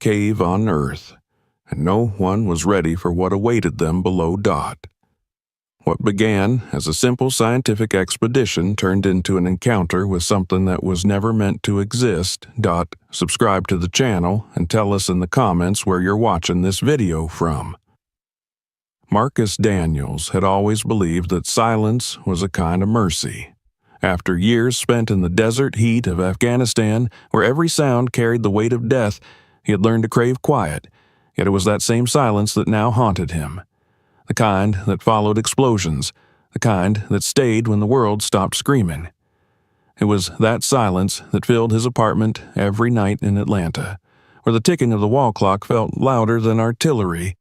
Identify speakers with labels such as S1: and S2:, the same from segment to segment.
S1: cave on Earth, and no one was ready for what awaited them below Dot. What began as a simple scientific expedition turned into an encounter with something that was never meant to exist. Subscribe to the channel and tell us in the comments where you're watching this video from. Marcus Daniels had always believed that silence was a kind of mercy. After years spent in the desert heat of Afghanistan, where every sound carried the weight of death, he had learned to crave quiet, yet it was that same silence that now haunted him. The kind that followed explosions, the kind that stayed when the world stopped screaming. It was that silence that filled his apartment every night in Atlanta, where the ticking of the wall clock felt louder than artillery.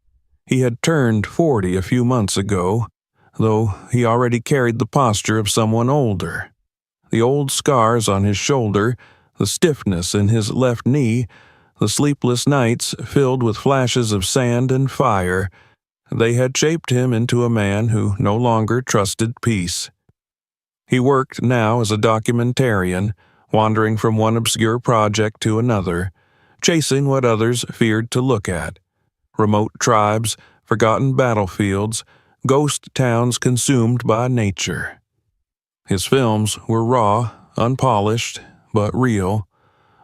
S1: He had turned 40 a few months ago, though he already carried the posture of someone older. The old scars on his shoulder, the stiffness in his left knee, the sleepless nights filled with flashes of sand and fire, they had shaped him into a man who no longer trusted peace. He worked now as a documentarian, wandering from one obscure project to another, chasing what others feared to look at. Remote tribes, forgotten battlefields, ghost towns consumed by nature. His films were raw, unpolished, but real,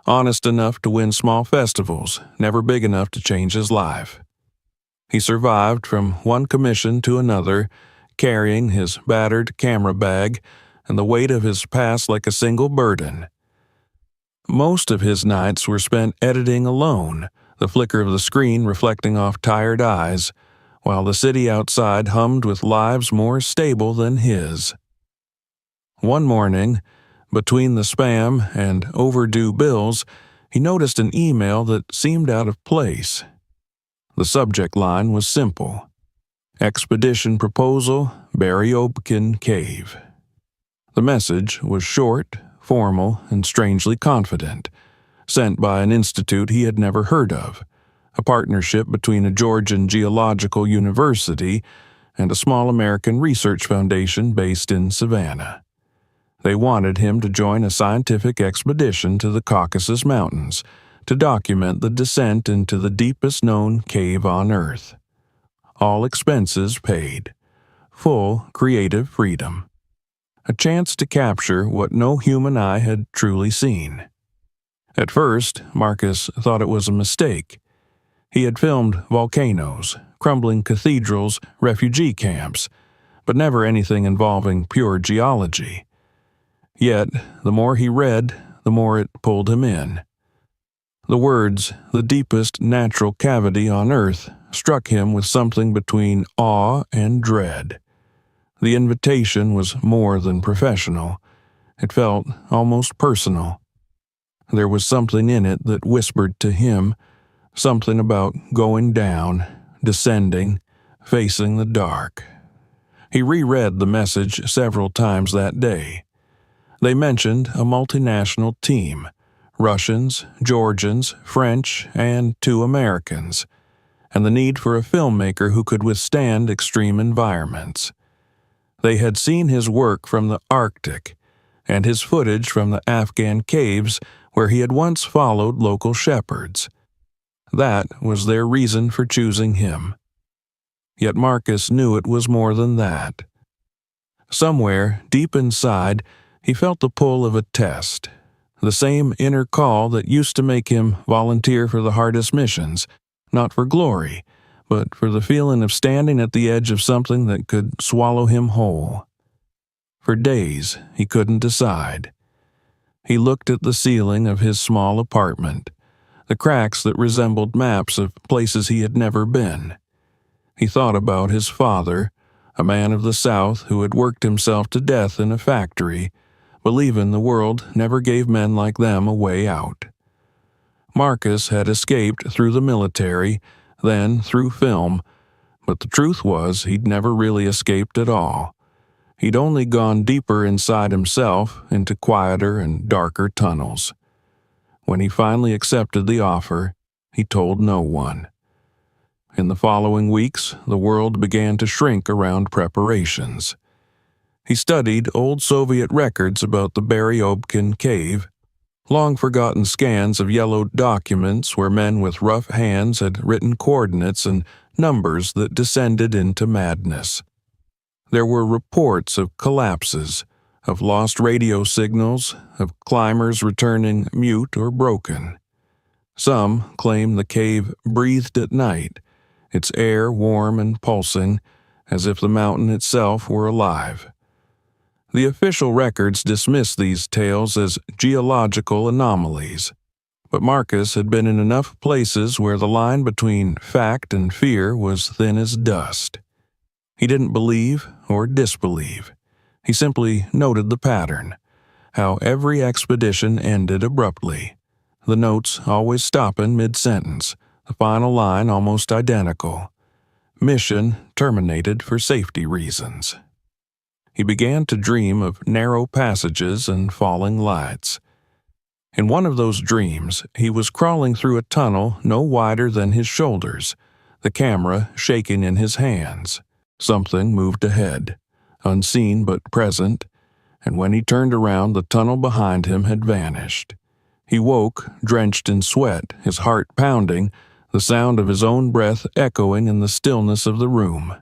S1: honest enough to win small festivals, never big enough to change his life. He survived from one commission to another, carrying his battered camera bag and the weight of his past like a single burden. Most of his nights were spent editing alone, the flicker of the screen reflecting off tired eyes, while the city outside hummed with lives more stable than his. One morning, between the spam and overdue bills, he noticed an email that seemed out of place. The subject line was simple: Expedition Proposal, Baryobkin Cave. The message was short, formal, and strangely confident, sent by an institute he had never heard of, a partnership between a Georgian geological university and a small American research foundation based in Savannah. They wanted him to join a scientific expedition to the Caucasus Mountains to document the descent into the deepest known cave on Earth. All expenses paid. Full creative freedom. A chance to capture what no human eye had truly seen. At first, Marcus thought it was a mistake. He had filmed volcanoes, crumbling cathedrals, refugee camps, but never anything involving pure geology. Yet, the more he read, the more it pulled him in. The words, "the deepest natural cavity on Earth," struck him with something between awe and dread. The invitation was more than professional. It felt almost personal. There was something in it that whispered to him, something about going down, descending, facing the dark. He reread the message several times that day. They mentioned a multinational team: Russians, Georgians, French, and 2 Americans, and the need for a filmmaker who could withstand extreme environments. They had seen his work from the Arctic, and his footage from the Afghan caves where he had once followed local shepherds. That was their reason for choosing him. Yet Marcus knew it was more than that. Somewhere, deep inside, he felt the pull of a test, the same inner call that used to make him volunteer for the hardest missions, not for glory, but for the feeling of standing at the edge of something that could swallow him whole. For days, he couldn't decide. He looked at the ceiling of his small apartment, the cracks that resembled maps of places he had never been. He thought about his father, a man of the South who had worked himself to death in a factory, believing the world never gave men like them a way out. Marcus had escaped through the military, then through film, but the truth was he'd never really escaped at all. He'd only gone deeper inside himself, into quieter and darker tunnels. When he finally accepted the offer, he told no one. In the following weeks, the world began to shrink around preparations. He studied old Soviet records about the Baryobkin cave, long-forgotten scans of yellowed documents where men with rough hands had written coordinates and numbers that descended into madness. There were reports of collapses, of lost radio signals, of climbers returning mute or broken. Some claim the cave breathed at night, its air warm and pulsing, as if the mountain itself were alive. The official records dismiss these tales as geological anomalies, but Marcus had been in enough places where the line between fact and fear was thin as dust. He didn't believe or disbelieve. He simply noted the pattern, how every expedition ended abruptly, the notes always stopping mid-sentence, the final line almost identical. Mission terminated for safety reasons. He began to dream of narrow passages and falling lights. In one of those dreams, he was crawling through a tunnel no wider than his shoulders, the camera shaking in his hands. Something moved ahead, unseen but present, and when he turned around, the tunnel behind him had vanished. He woke, drenched in sweat, his heart pounding, the sound of his own breath echoing in the stillness of the room.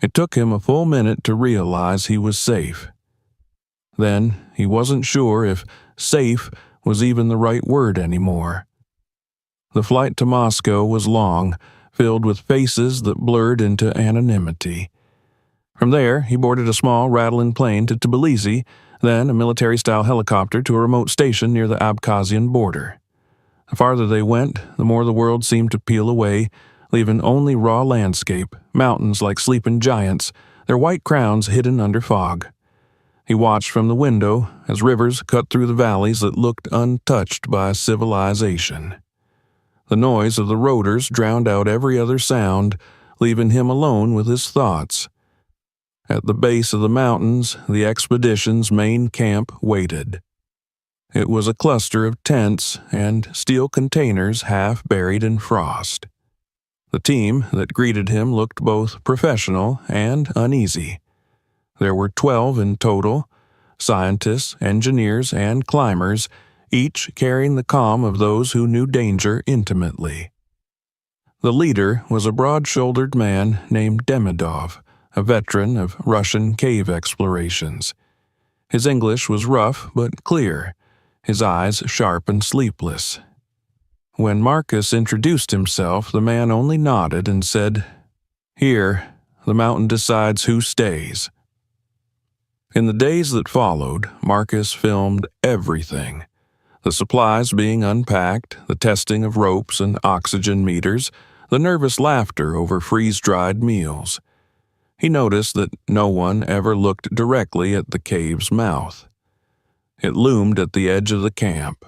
S1: It took him a full minute to realize he was safe. Then he wasn't sure if safe was even the right word anymore. The flight to Moscow was long, filled with faces that blurred into anonymity. From there, he boarded a small, rattling plane to Tbilisi, then a military-style helicopter to a remote station near the Abkhazian border. The farther they went, the more the world seemed to peel away, leaving only raw landscape, mountains like sleeping giants, their white crowns hidden under fog. He watched from the window as rivers cut through the valleys that looked untouched by civilization. The noise of the rotors drowned out every other sound, leaving him alone with his thoughts. At the base of the mountains, the expedition's main camp waited. It was a cluster of tents and steel containers half buried in frost. The team that greeted him looked both professional and uneasy. There were 12 in total, scientists, engineers, and climbers, each carrying the calm of those who knew danger intimately. The leader was a broad-shouldered man named Demidov, a veteran of Russian cave explorations. His English was rough but clear, his eyes sharp and sleepless. When Marcus introduced himself, the man only nodded and said, "Here, the mountain decides who stays." In the days that followed, Marcus filmed everything. The supplies being unpacked, the testing of ropes and oxygen meters, the nervous laughter over freeze-dried meals. He noticed that no one ever looked directly at the cave's mouth. It loomed at the edge of the camp,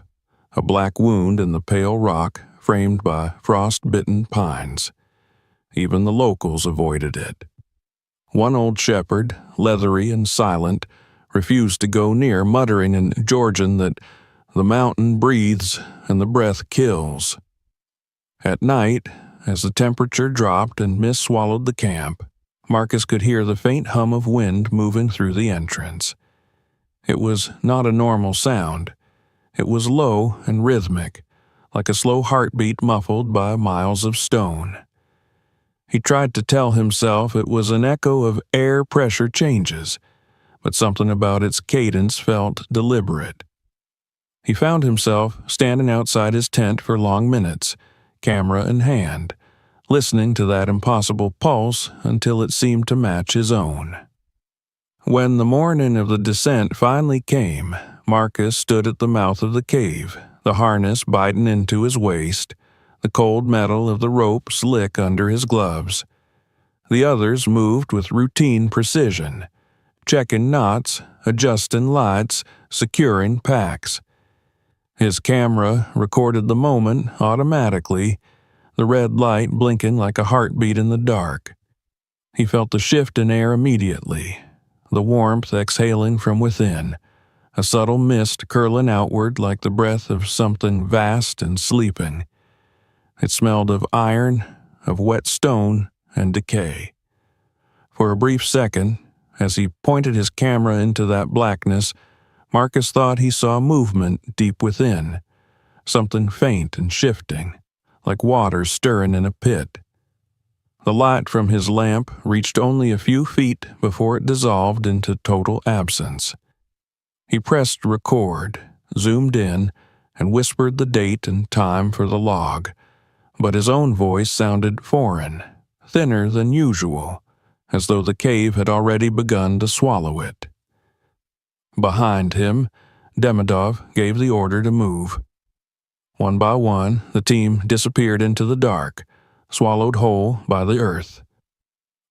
S1: a black wound in the pale rock framed by frost-bitten pines. Even the locals avoided it. One old shepherd, leathery and silent, refused to go near, muttering in Georgian that the mountain breathes and the breath kills. At night, as the temperature dropped and mist swallowed the camp, Marcus could hear the faint hum of wind moving through the entrance. It was not a normal sound. It was low and rhythmic, like a slow heartbeat muffled by miles of stone. He tried to tell himself it was an echo of air pressure changes, but something about its cadence felt deliberate. He found himself standing outside his tent for long minutes, camera in hand, listening to that impossible pulse until it seemed to match his own. When the morning of the descent finally came, Marcus stood at the mouth of the cave, the harness biting into his waist, the cold metal of the rope slick under his gloves. The others moved with routine precision, checking knots, adjusting lights, securing packs. His camera recorded the moment automatically, the red light blinking like a heartbeat in the dark. He felt the shift in air immediately, the warmth exhaling from within, a subtle mist curling outward like the breath of something vast and sleeping. It smelled of iron, of wet stone, and decay. For a brief second, as he pointed his camera into that blackness, Marcus thought he saw movement deep within, something faint and shifting, like water stirring in a pit. The light from his lamp reached only a few feet before it dissolved into total absence. He pressed record, zoomed in, and whispered the date and time for the log, but his own voice sounded foreign, thinner than usual, as though the cave had already begun to swallow it. Behind him, Demidov gave the order to move. One by one, the team disappeared into the dark, swallowed whole by the earth.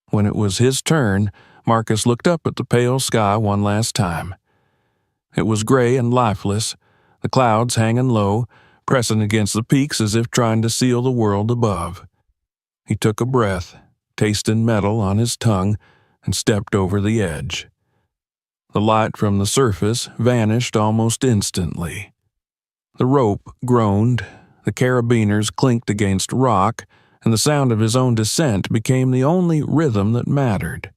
S1: When it was his turn, Marcus looked up at the pale sky one last time. It was gray and lifeless, the clouds hanging low, pressing against the peaks as if trying to seal the world above. He took a breath, tasting metal on his tongue, and stepped over the edge. The light from the surface vanished almost instantly. The rope groaned, the carabiners clinked against rock, and the sound of his own descent became the only rhythm that mattered.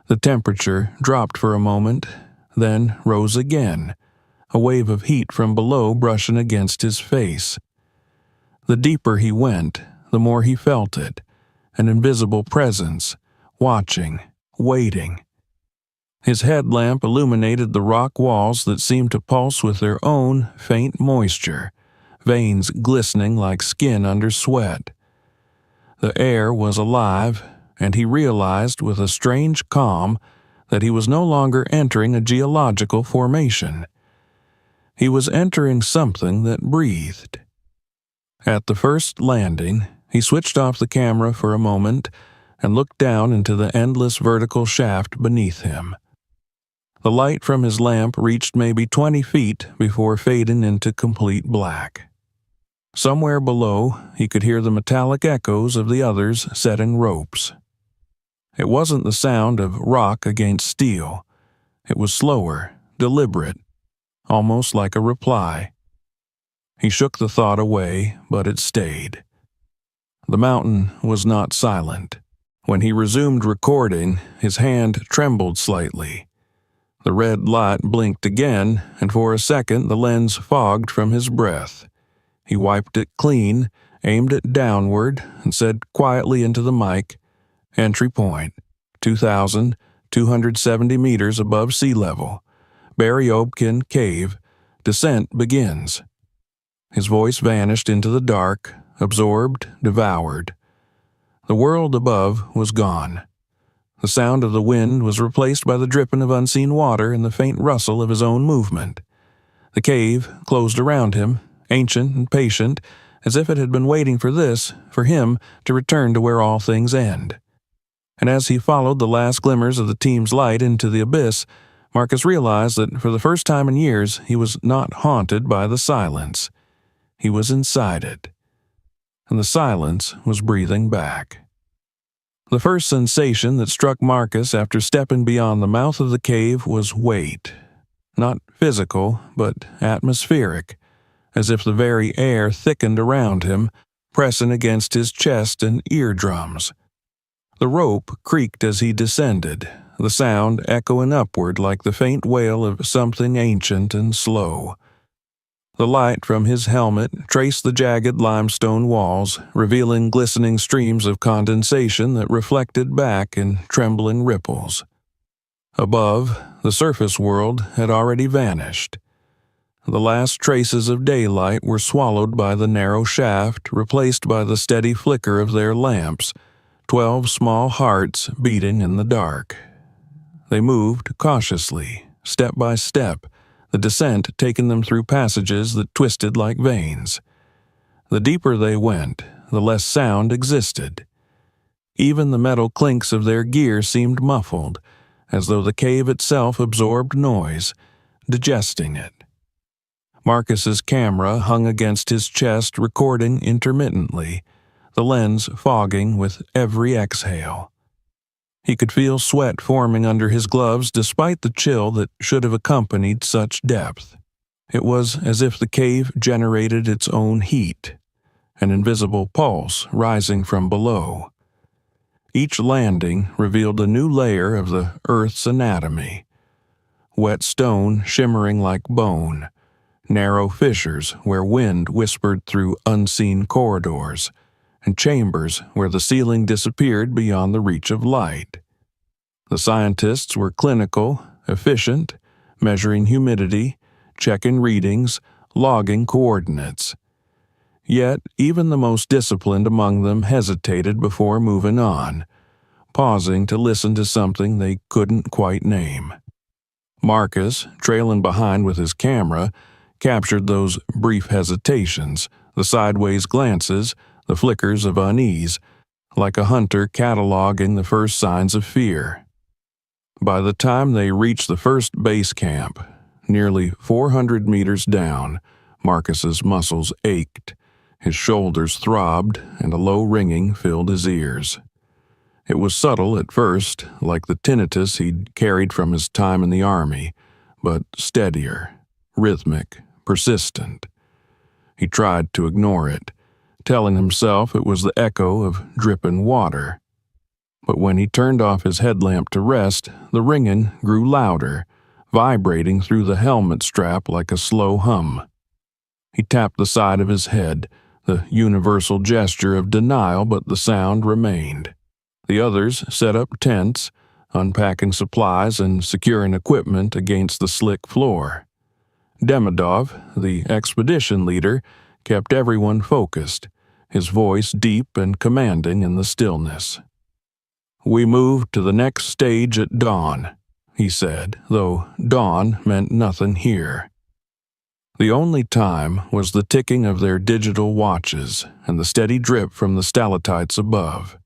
S1: The temperature dropped for a moment, then rose again, a wave of heat from below brushing against his face. The deeper he went, the more he felt it, an invisible presence, watching, waiting. His headlamp illuminated the rock walls that seemed to pulse with their own faint moisture, veins glistening like skin under sweat. The air was alive, and he realized with a strange calm that he was no longer entering a geological formation. He was entering something that breathed. At the first landing, he switched off the camera for a moment and looked down into the endless vertical shaft beneath him. The light from his lamp reached maybe 20 feet before fading into complete black. Somewhere below, he could hear the metallic echoes of the others setting ropes. It wasn't the sound of rock against steel. It was slower, deliberate, almost like a reply. He shook the thought away, but it stayed. The mountain was not silent. When he resumed recording, his hand trembled slightly. The red light blinked again, and for a second the lens fogged from his breath. He wiped it clean, aimed it downward, and said quietly into the mic, "Entry point, 2,270 meters above sea level. Baryobkin Cave. Descent begins." His voice vanished into the dark, absorbed, devoured. The world above was gone. The sound of the wind was replaced by the dripping of unseen water and the faint rustle of his own movement. The cave closed around him, ancient and patient, as if it had been waiting for this, for him to return to where all things end. And as he followed the last glimmers of the team's light into the abyss, Marcus realized that for the first time in years he was not haunted by the silence. He was inside it. And the silence was breathing back. The first sensation that struck Marcus after stepping beyond the mouth of the cave was weight. Not physical, but atmospheric, as if the very air thickened around him, pressing against his chest and eardrums. The rope creaked as he descended, the sound echoing upward like the faint wail of something ancient and slow. The light from his helmet traced the jagged limestone walls, revealing glistening streams of condensation that reflected back in trembling ripples. Above, the surface world had already vanished. The last traces of daylight were swallowed by the narrow shaft, replaced by the steady flicker of their lamps, 12 small hearts beating in the dark. They moved cautiously, step by step, the descent taking them through passages that twisted like veins. The deeper they went, the less sound existed. Even the metal clinks of their gear seemed muffled, as though the cave itself absorbed noise, digesting it. Marcus's camera hung against his chest, recording intermittently, the lens fogging with every exhale. He could feel sweat forming under his gloves despite the chill that should have accompanied such depth. It was as if the cave generated its own heat, an invisible pulse rising from below. Each landing revealed a new layer of the Earth's anatomy. wet stone shimmering like bone, narrow fissures where wind whispered through unseen corridors, and chambers where the ceiling disappeared beyond the reach of light. The scientists were clinical, efficient, measuring humidity, checking readings, logging coordinates. Yet, even the most disciplined among them hesitated before moving on, pausing to listen to something they couldn't quite name. Marcus, trailing behind with his camera, captured those brief hesitations, the sideways glances, the flickers of unease, like a hunter cataloging the first signs of fear. By the time they reached the first base camp, nearly 400 meters down, Marcus's muscles ached, his shoulders throbbed, and a low ringing filled his ears. It was subtle at first, like the tinnitus he'd carried from his time in the army, but steadier, rhythmic, persistent. He tried to ignore it, telling himself it was the echo of dripping water. But when he turned off his headlamp to rest, the ringing grew louder, vibrating through the helmet strap like a slow hum. He tapped the side of his head, the universal gesture of denial, but the sound remained. The others set up tents, unpacking supplies and securing equipment against the slick floor. Demidov, the expedition leader, kept everyone focused, his voice deep and commanding in the stillness. "We move to the next stage at dawn," he said, though dawn meant nothing here. The only time was the ticking of their digital watches and the steady drip from the stalactites above.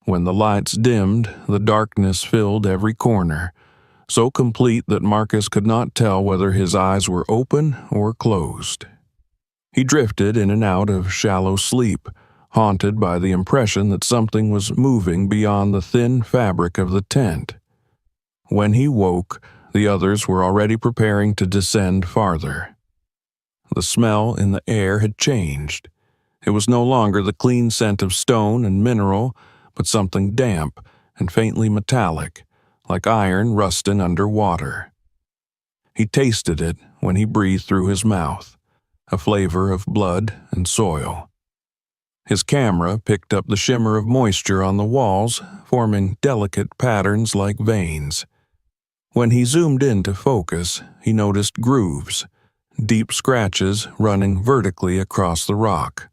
S1: When the lights dimmed, the darkness filled every corner, so complete that Marcus could not tell whether his eyes were open or closed. He drifted in and out of shallow sleep, haunted by the impression that something was moving beyond the thin fabric of the tent. When he woke, the others were already preparing to descend farther. The smell in the air had changed. It was no longer the clean scent of stone and mineral, but something damp and faintly metallic, like iron rusting under water. He tasted it when he breathed through his mouth, a flavor of blood and soil. His camera picked up the shimmer of moisture on the walls, forming delicate patterns like veins. When he zoomed in to focus, he noticed grooves, deep scratches running vertically across the rock.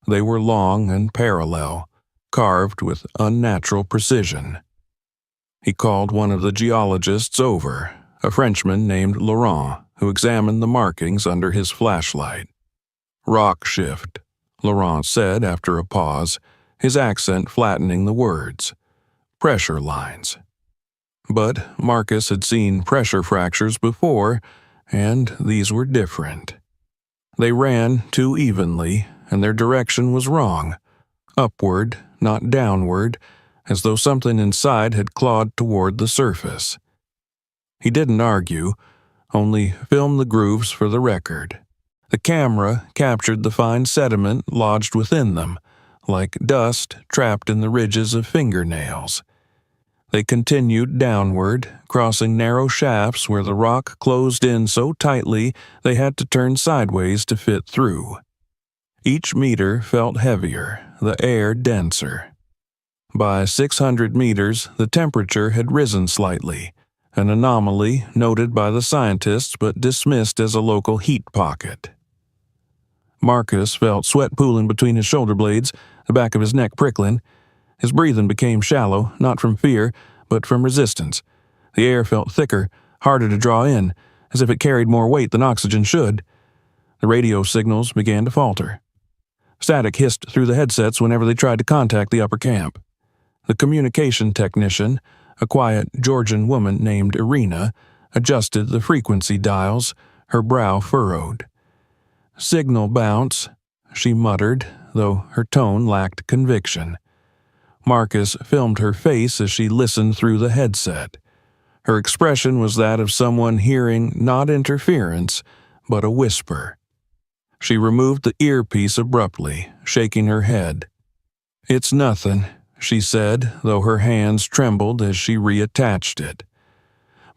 S1: They were long and parallel, carved with unnatural precision. He called one of the geologists over, a Frenchman named Laurent, who examined the markings under his flashlight. "Rock shift," Laurent said after a pause, his accent flattening the words. "Pressure lines." But Marcus had seen pressure fractures before, and these were different. They ran too evenly, and their direction was wrong, upward, not downward, as though something inside had clawed toward the surface. He didn't argue, only filmed the grooves for the record. The camera captured the fine sediment lodged within them, like dust trapped in the ridges of fingernails. They continued downward, crossing narrow shafts where the rock closed in so tightly they had to turn sideways to fit through. Each meter felt heavier, the air denser. By 600 meters, the temperature had risen slightly, an anomaly noted by the scientists but dismissed as a local heat pocket. Marcus felt sweat pooling between his shoulder blades, the back of his neck prickling. His breathing became shallow, not from fear, but from resistance. The air felt thicker, harder to draw in, as if it carried more weight than oxygen should. The radio signals began to falter. Static hissed through the headsets whenever they tried to contact the upper camp. The communication technician, a quiet Georgian woman named Irina, adjusted the frequency dials, her brow furrowed. "Signal bounce," she muttered, though her tone lacked conviction. Marcus filmed her face as she listened through the headset. Her expression was that of someone hearing not interference, but a whisper. She removed the earpiece abruptly, shaking her head. "It's nothing," she said, though her hands trembled as she reattached it.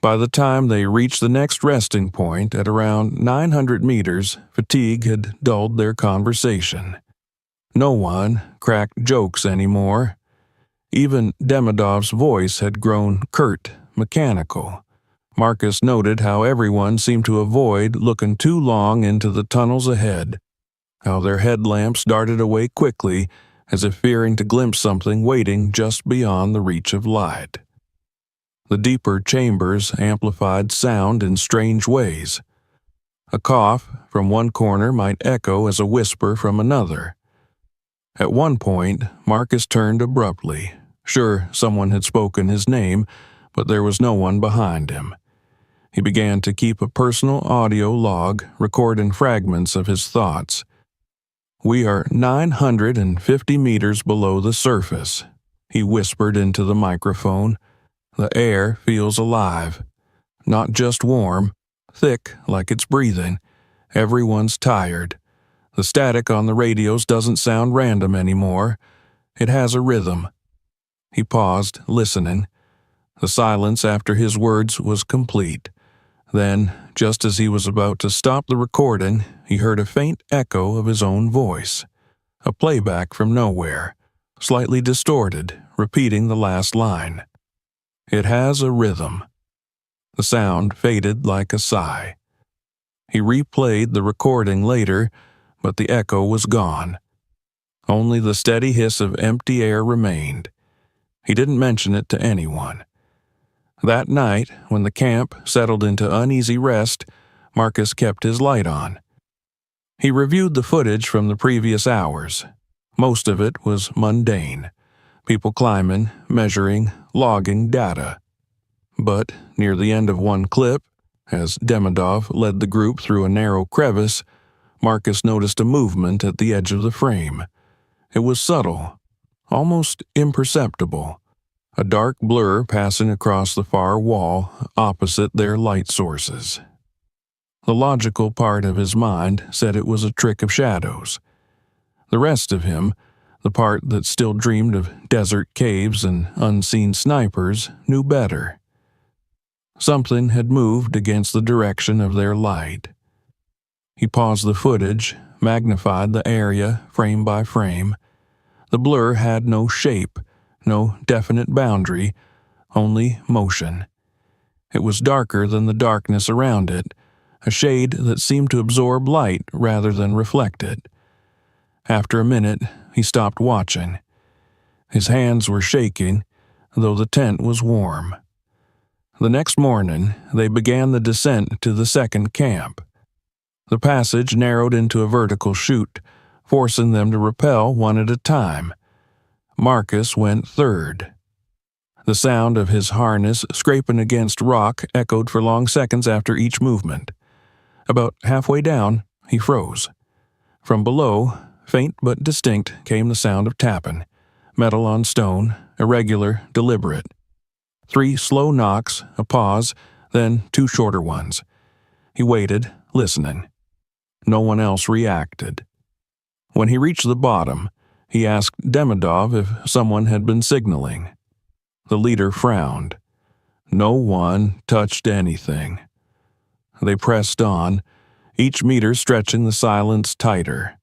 S1: By the time they reached the next resting point at around 900 meters, fatigue had dulled their conversation. No one cracked jokes anymore. Even Demidov's voice had grown curt, mechanical. Marcus noted how everyone seemed to avoid looking too long into the tunnels ahead, how their headlamps darted away quickly, as if fearing to glimpse something waiting just beyond the reach of light. The deeper chambers amplified sound in strange ways. A cough from one corner might echo as a whisper from another. At one point, Marcus turned abruptly. Sure, someone had spoken his name, but there was no one behind him. He began to keep a personal audio log, recording fragments of his thoughts. "We are 950 meters below the surface," he whispered into the microphone. "The air feels alive. Not just warm, thick like it's breathing. Everyone's tired. The static on the radios doesn't sound random anymore. It has a rhythm." He paused, listening. The silence after his words was complete. Then, just as he was about to stop the recording, he heard a faint echo of his own voice. A playback from nowhere, slightly distorted, repeating the last line. "It has a rhythm." The sound faded like a sigh. He replayed the recording later, but the echo was gone. Only the steady hiss of empty air remained. He didn't mention it to anyone. That night, when the camp settled into uneasy rest, Marcus kept his light on. He reviewed the footage from the previous hours. Most of it was mundane. People climbing, measuring, logging data. But near the end of one clip, as Demidov led the group through a narrow crevice, Marcus noticed a movement at the edge of the frame. It was subtle, almost imperceptible. A dark blur passing across the far wall opposite their light sources. The logical part of his mind said it was a trick of shadows. The rest of him, the part that still dreamed of desert caves and unseen snipers, knew better. Something had moved against the direction of their light. He paused the footage, magnified the area frame by frame. The blur had no shape, no definite boundary, only motion. It was darker than the darkness around it, a shade that seemed to absorb light rather than reflect it. After a minute, he stopped watching. His hands were shaking, though the tent was warm. The next morning, they began the descent to the second camp. The passage narrowed into a vertical chute, forcing them to rappel one at a time. Marcus went third. The sound of his harness scraping against rock echoed for long seconds after each movement. About halfway down, he froze. From below, faint but distinct, came the sound of tapping. Metal on stone, irregular, deliberate. 3 slow knocks, a pause, then 2 shorter ones. He waited, listening. No one else reacted. When he reached the bottom, he asked Demidov if someone had been signaling. The leader frowned. No one touched anything. They pressed on, each meter stretching the silence tighter.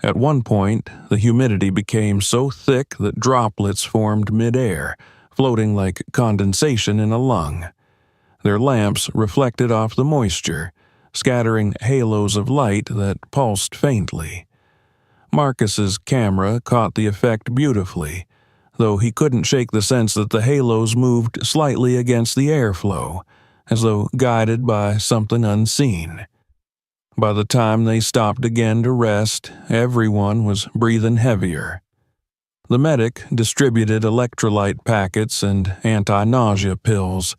S1: At one point, the humidity became so thick that droplets formed mid-air, floating like condensation in a lung. Their lamps reflected off the moisture, scattering halos of light that pulsed faintly. Marcus's camera caught the effect beautifully, though he couldn't shake the sense that the halos moved slightly against the airflow, as though guided by something unseen. By the time they stopped again to rest, everyone was breathing heavier. The medic distributed electrolyte packets and anti-nausea pills.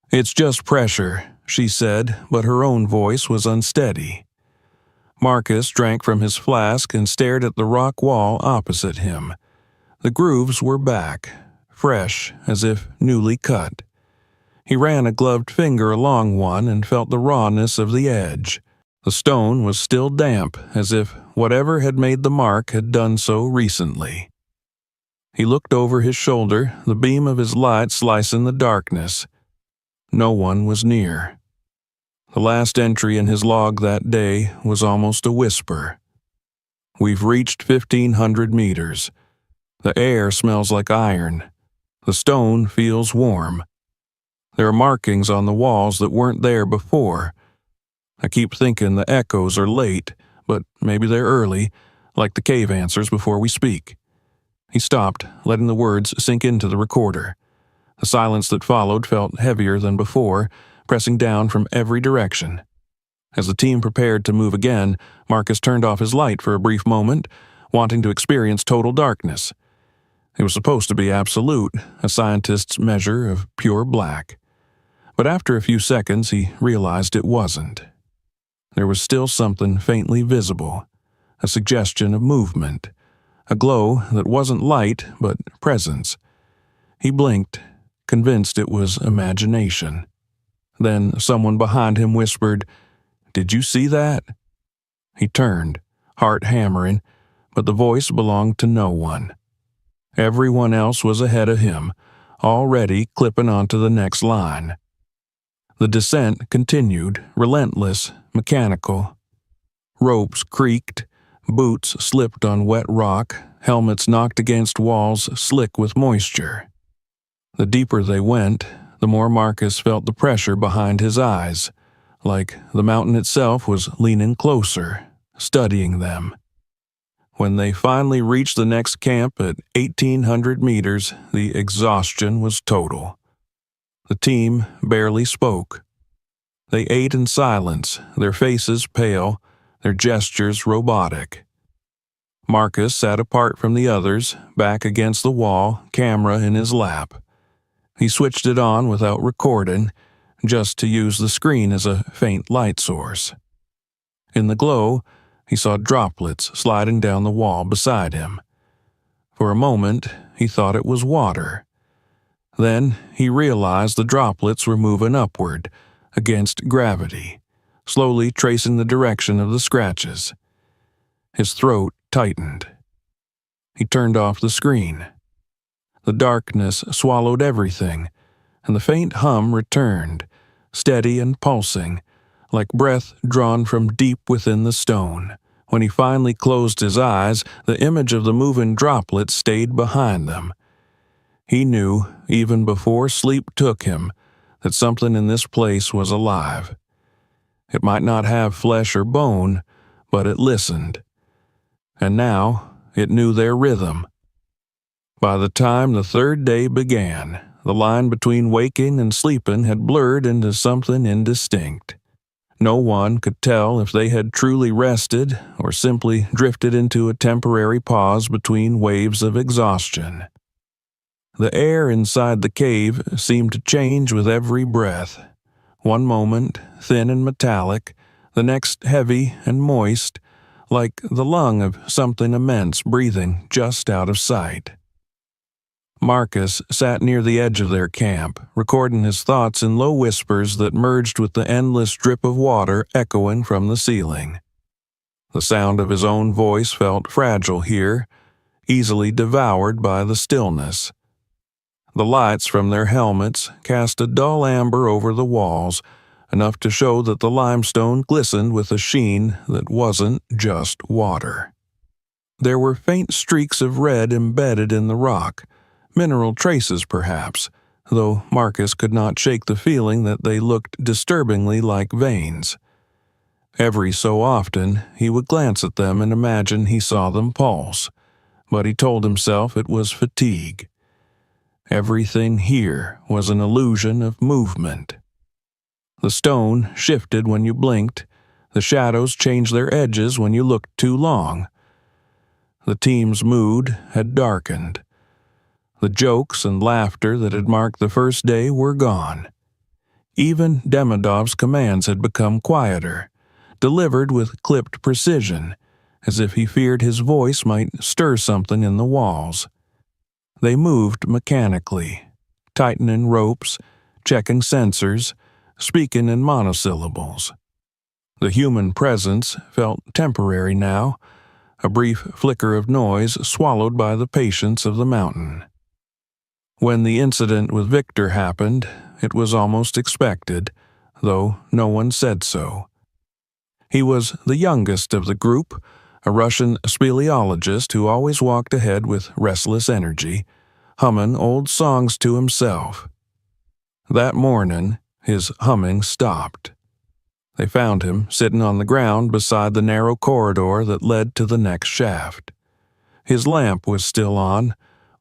S1: "It's just pressure," she said, but her own voice was unsteady. Marcus drank from his flask and stared at the rock wall opposite him. The grooves were back, fresh as if newly cut. He ran a gloved finger along one and felt the rawness of the edge. The stone was still damp, as if whatever had made the mark had done so recently. He looked over his shoulder, the beam of his light slicing the darkness. no one was near. The last entry in his log that day was almost a whisper. "We've reached 1,500 meters. The air smells like iron. The stone feels warm. There are markings on the walls that weren't there before. I keep thinking the echoes are late, but maybe they're early, like the cave answers before we speak." He stopped, letting the words sink into the recorder. The silence that followed felt heavier than before, pressing down from every direction. As the team prepared to move again, Marcus turned off his light for a brief moment, wanting to experience total darkness. It was supposed to be absolute, a scientist's measure of pure black. But after a few seconds, he realized it wasn't. There was still something faintly visible, a suggestion of movement, a glow that wasn't light but presence. He blinked, convinced it was imagination. Then someone behind him whispered, "Did you see that?" He turned, heart hammering, but the voice belonged to no one. Everyone else was ahead of him, already clipping onto the next line. The descent continued, relentless, mechanical. Ropes creaked, boots slipped on wet rock, helmets knocked against walls slick with moisture. The deeper they went, the more Marcus felt the pressure behind his eyes, like the mountain itself was leaning closer, studying them. When they finally reached the next camp at 1,800 meters, the exhaustion was total. The team barely spoke. They ate in silence, their faces pale, their gestures robotic. Marcus sat apart from the others, back against the wall, camera in his lap. He switched it on without recording, just to use the screen as a faint light source. In the glow, he saw droplets sliding down the wall beside him. For a moment, he thought it was water. Then he realized the droplets were moving upward, against gravity, slowly tracing the direction of the scratches. His throat tightened. He turned off the screen. The darkness swallowed everything, and the faint hum returned, steady and pulsing, like breath drawn from deep within the stone. When he finally closed his eyes, the image of the moving droplets stayed behind them. He knew, even before sleep took him, that something in this place was alive. It might not have flesh or bone, but it listened. And now it knew their rhythm. By the time the third day began, the line between waking and sleeping had blurred into something indistinct. No one could tell if they had truly rested or simply drifted into a temporary pause between waves of exhaustion. The air inside the cave seemed to change with every breath. One moment, thin and metallic, the next heavy and moist, like the lung of something immense breathing just out of sight. Marcus sat near the edge of their camp, recording his thoughts in low whispers that merged with the endless drip of water echoing from the ceiling. The sound of his own voice felt fragile here, easily devoured by the stillness. The lights from their helmets cast a dull amber over the walls, enough to show that the limestone glistened with a sheen that wasn't just water. There were faint streaks of red embedded in the rock, mineral traces perhaps, though Marcus could not shake the feeling that they looked disturbingly like veins. Every so often he would glance at them and imagine he saw them pulse, but he told himself it was fatigue. Everything here was an illusion of movement. The stone shifted when you blinked, the shadows changed their edges when you looked too long. The team's mood had darkened. The jokes and laughter that had marked the first day were gone. Even Demidov's commands had become quieter, delivered with clipped precision, as if he feared his voice might stir something in the walls. They moved mechanically, tightening ropes, checking sensors, speaking in monosyllables. The human presence felt temporary now, a brief flicker of noise swallowed by the patience of the mountain. When the incident with Victor happened, it was almost expected, though no one said so. He was the youngest of the group, a Russian speleologist who always walked ahead with restless energy, humming old songs to himself. That morning, his humming stopped. They found him sitting on the ground beside the narrow corridor that led to the next shaft. His lamp was still on,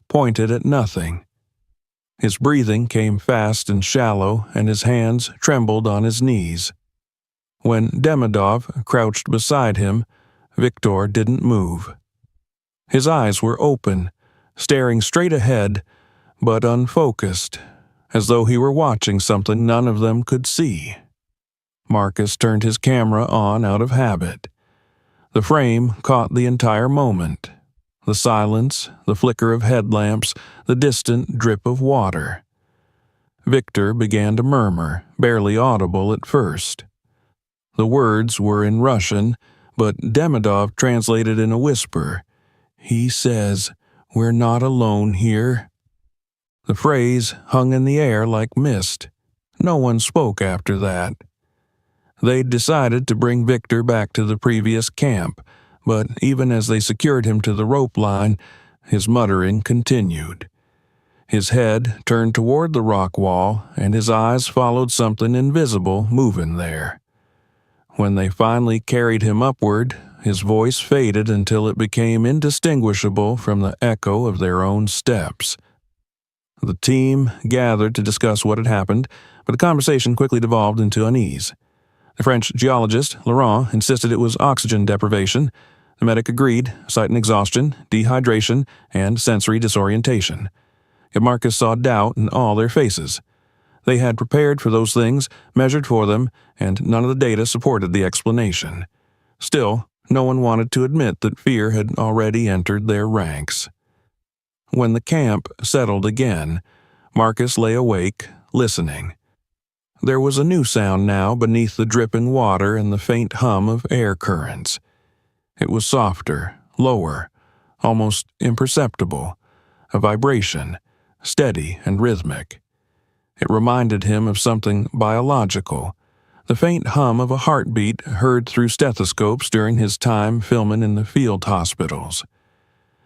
S1: pointed at nothing. His breathing came fast and shallow, and his hands trembled on his knees. When Demidov crouched beside him, Victor didn't move. His eyes were open, staring straight ahead, but unfocused, as though he were watching something none of them could see. Marcus turned his camera on out of habit. The frame caught the entire moment. The silence, the flicker of headlamps, the distant drip of water. Victor began to murmur, barely audible at first. The words were in Russian, but Demidov translated in a whisper. "He says, we're not alone here." The phrase hung in the air like mist. No one spoke after that. They'd decided to bring Victor back to the previous camp, but even as they secured him to the rope line, his muttering continued. His head turned toward the rock wall, and his eyes followed something invisible moving there. When they finally carried him upward, his voice faded until it became indistinguishable from the echo of their own steps. The team gathered to discuss what had happened, but the conversation quickly devolved into unease. The French geologist, Laurent, insisted it was oxygen deprivation. The medic agreed, citing exhaustion, dehydration, and sensory disorientation. Yet Marcus saw doubt in all their faces. They had prepared for those things, measured for them, and none of the data supported the explanation. Still, no one wanted to admit that fear had already entered their ranks. When the camp settled again, Marcus lay awake, listening. There was a new sound now beneath the dripping water and the faint hum of air currents. It was softer, lower, almost imperceptible, a vibration, steady and rhythmic. It reminded him of something biological, the faint hum of a heartbeat heard through stethoscopes during his time filming in the field hospitals.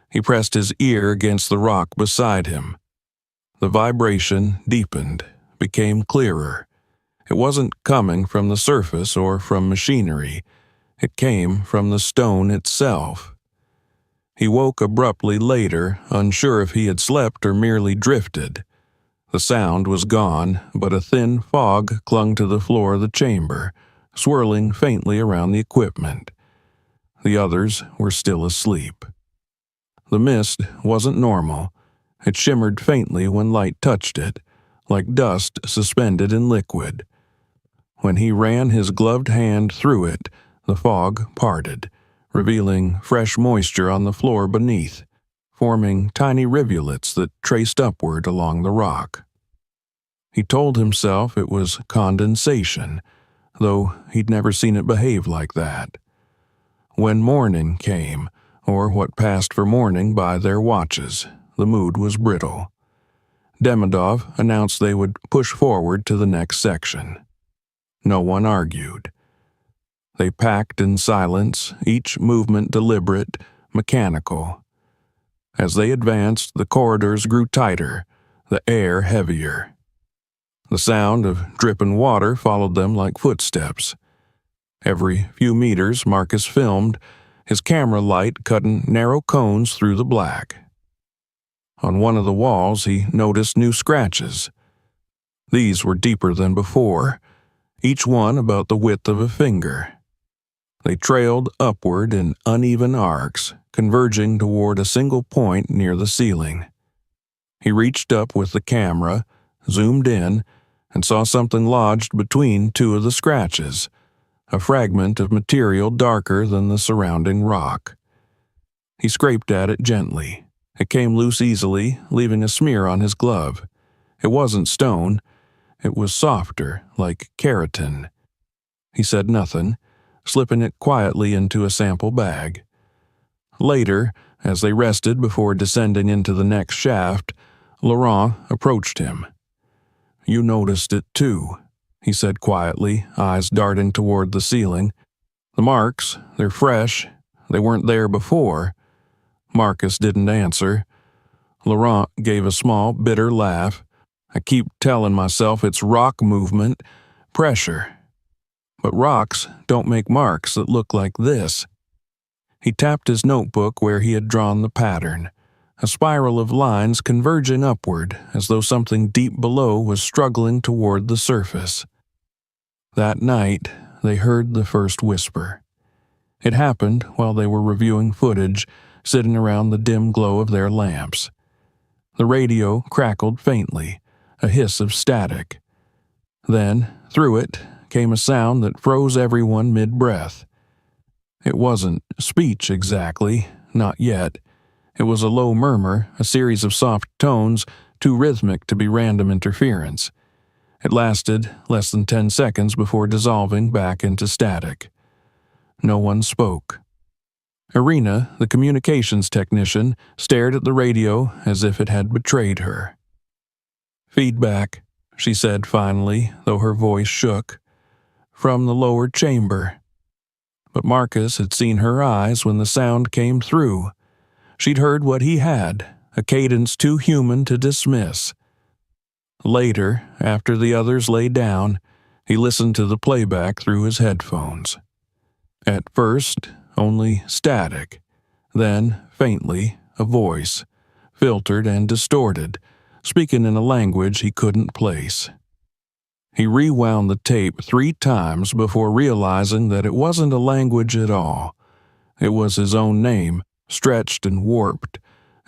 S1: He pressed his ear against the rock beside him. The vibration deepened, became clearer. It wasn't coming from the surface or from machinery. It came from the stone itself. He woke abruptly later, unsure if he had slept or merely drifted. The sound was gone, but a thin fog clung to the floor of the chamber, swirling faintly around the equipment. The others were still asleep. The mist wasn't normal. It shimmered faintly when light touched it, like dust suspended in liquid. When he ran his gloved hand through it, the fog parted, revealing fresh moisture on the floor beneath, forming tiny rivulets that traced upward along the rock. He told himself it was condensation, though he'd never seen it behave like that. When morning came, or what passed for morning by their watches, the mood was brittle. Demidov announced they would push forward to the next section. No one argued. They packed in silence, each movement deliberate, mechanical. As they advanced, the corridors grew tighter, the air heavier. The sound of dripping water followed them like footsteps. Every few meters, Marcus filmed, his camera light cutting narrow cones through the black. On one of the walls, he noticed new scratches. These were deeper than before, each one about the width of a finger. They trailed upward in uneven arcs, converging toward a single point near the ceiling. He reached up with the camera, zoomed in, and saw something lodged between two of the scratches, a fragment of material darker than the surrounding rock. He scraped at it gently. It came loose easily, leaving a smear on his glove. It wasn't stone. It was softer, like keratin. He said nothing, slipping it quietly into a sample bag. Later, as they rested before descending into the next shaft, Laurent approached him. "You noticed it too," he said quietly, eyes darting toward the ceiling. "The marks, they're fresh. They weren't there before." Marcus didn't answer. Laurent gave a small, bitter laugh. "I keep telling myself it's rock movement, pressure. But rocks don't make marks that look like this." He tapped his notebook where he had drawn the pattern, a spiral of lines converging upward as though something deep below was struggling toward the surface. That night, they heard the first whisper. It happened while they were reviewing footage, sitting around the dim glow of their lamps. The radio crackled faintly, a hiss of static. Then, through it, came a sound that froze everyone mid-breath. It wasn't speech exactly, not yet. It was a low murmur, a series of soft tones, too rhythmic to be random interference. It lasted less than 10 seconds before dissolving back into static. No one spoke. Irina, the communications technician, stared at the radio as if it had betrayed her. "Feedback," she said finally, though her voice shook. "From the lower chamber." But Marcus had seen her eyes when the sound came through. She'd heard what he had, a cadence too human to dismiss. Later, after the others lay down, he listened to the playback through his headphones. At first, only static. Then, faintly, a voice, filtered and distorted, speaking in a language he couldn't place. He rewound the tape 3 times before realizing that it wasn't a language at all. It was his own name, stretched and warped,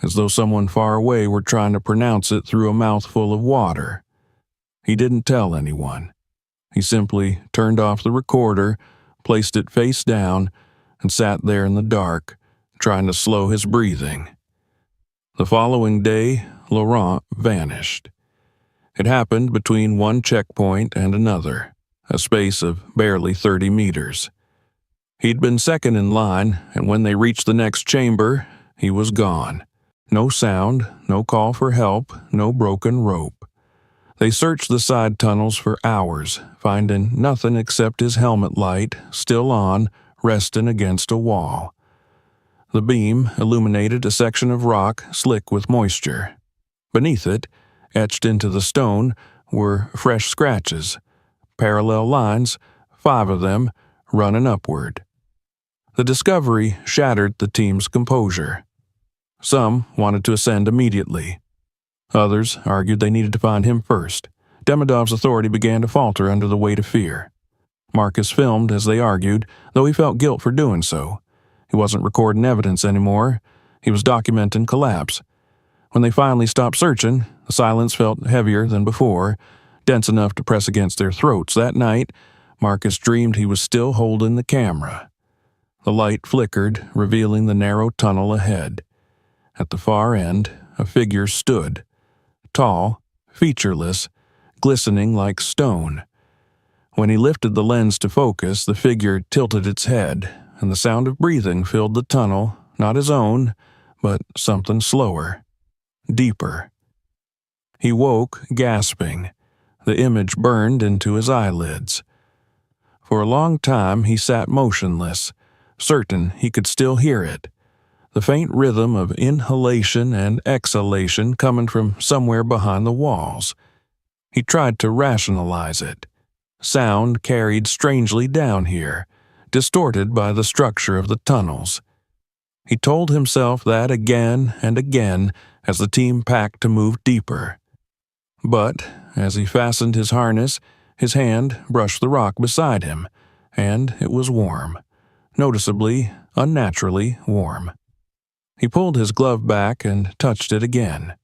S1: as though someone far away were trying to pronounce it through a mouthful of water. He didn't tell anyone. He simply turned off the recorder, placed it face down, and sat there in the dark, trying to slow his breathing. The following day, Laurent vanished. It happened between one checkpoint and another, a space of barely 30 meters. He'd been second in line, and when they reached the next chamber, he was gone. No sound, no call for help, no broken rope. They searched the side tunnels for hours, finding nothing except his helmet light, still on, resting against a wall. The beam illuminated a section of rock slick with moisture. Beneath it, etched into the stone, were fresh scratches, parallel lines, 5 of them, running upward. The discovery shattered the team's composure. Some wanted to ascend immediately. Others argued they needed to find him first. Demidov's authority began to falter under the weight of fear. Marcus filmed as they argued, though he felt guilt for doing so. He wasn't recording evidence anymore. He was documenting collapse. When they finally stopped searching, the silence felt heavier than before, dense enough to press against their throats. That night, Marcus dreamed he was still holding the camera. The light flickered, revealing the narrow tunnel ahead. At the far end, a figure stood, tall, featureless, glistening like stone. When he lifted the lens to focus, the figure tilted its head, and the sound of breathing filled the tunnel, not his own, but something slower, deeper. He woke, gasping. The image burned into his eyelids. For a long time he sat motionless, certain he could still hear it, the faint rhythm of inhalation and exhalation coming from somewhere behind the walls. He tried to rationalize it. Sound carried strangely down here, distorted by the structure of the tunnels. He told himself that again and again as the team packed to move deeper. But, as he fastened his harness, his hand brushed the rock beside him, and it was warm, noticeably, unnaturally warm. He pulled his glove back and touched it again.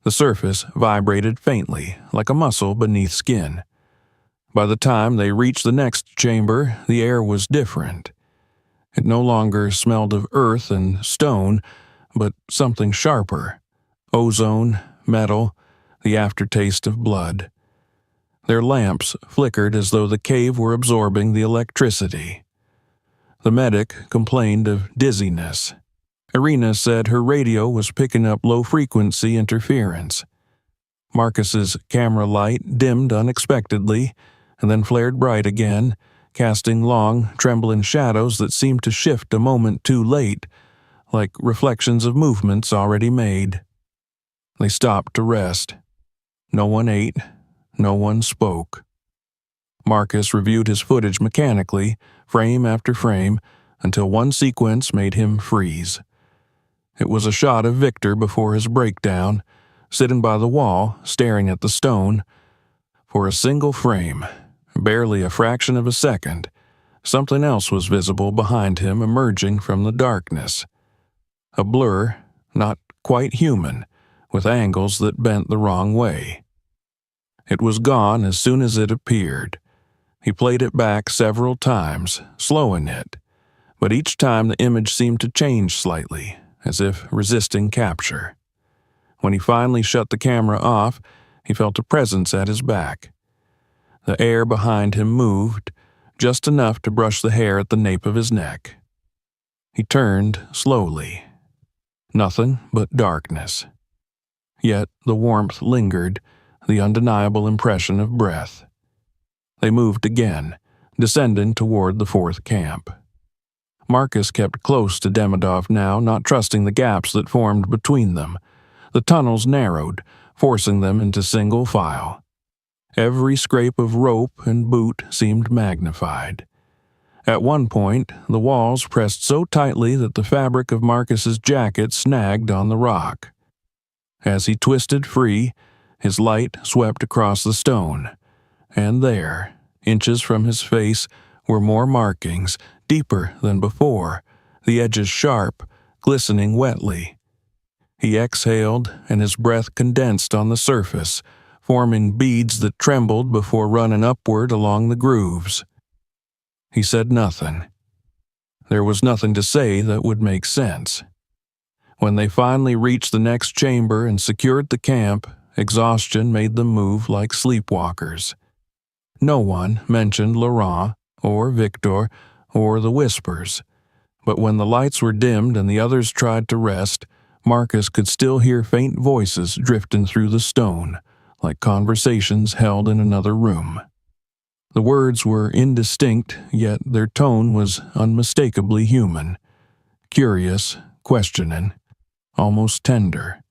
S1: The surface vibrated faintly, like a muscle beneath skin. By the time they reached the next chamber, the air was different. It no longer smelled of earth and stone, but something sharper. Ozone, metal, the aftertaste of blood. Their lamps flickered as though the cave were absorbing the electricity. The medic complained of dizziness. Irina said her radio was picking up low-frequency interference. Marcus's camera light dimmed unexpectedly and then flared bright again, casting long, trembling shadows that seemed to shift a moment too late, like reflections of movements already made. They stopped to rest. No one ate. No one spoke. Marcus reviewed his footage mechanically, frame after frame, until one sequence made him freeze. It was a shot of Victor before his breakdown, sitting by the wall, staring at the stone. For a single frame, barely a fraction of a second, something else was visible behind him, emerging from the darkness. A blur, not quite human, with angles that bent the wrong way. It was gone as soon as it appeared. He played it back several times, slowing it, but each time the image seemed to change slightly, as if resisting capture. When he finally shut the camera off, he felt a presence at his back. The air behind him moved, just enough to brush the hair at the nape of his neck. He turned slowly. Nothing but darkness. Yet the warmth lingered, the undeniable impression of breath. They moved again, descending toward the fourth camp. Marcus kept close to Demidov now, not trusting the gaps that formed between them. The tunnels narrowed, forcing them into single file. Every scrape of rope and boot seemed magnified. At one point, the walls pressed so tightly that the fabric of Marcus's jacket snagged on the rock. As he twisted free, his light swept across the stone, and there, inches from his face, were more markings, deeper than before, the edges sharp, glistening wetly. He exhaled, and his breath condensed on the surface, forming beads that trembled before running upward along the grooves. He said nothing. There was nothing to say that would make sense. When they finally reached the next chamber and secured the camp, exhaustion made them move like sleepwalkers. No one mentioned Laurent, or Victor, or the whispers, but when the lights were dimmed and the others tried to rest, Marcus could still hear faint voices drifting through the stone, like conversations held in another room. The words were indistinct, yet their tone was unmistakably human, curious, questioning, almost tender.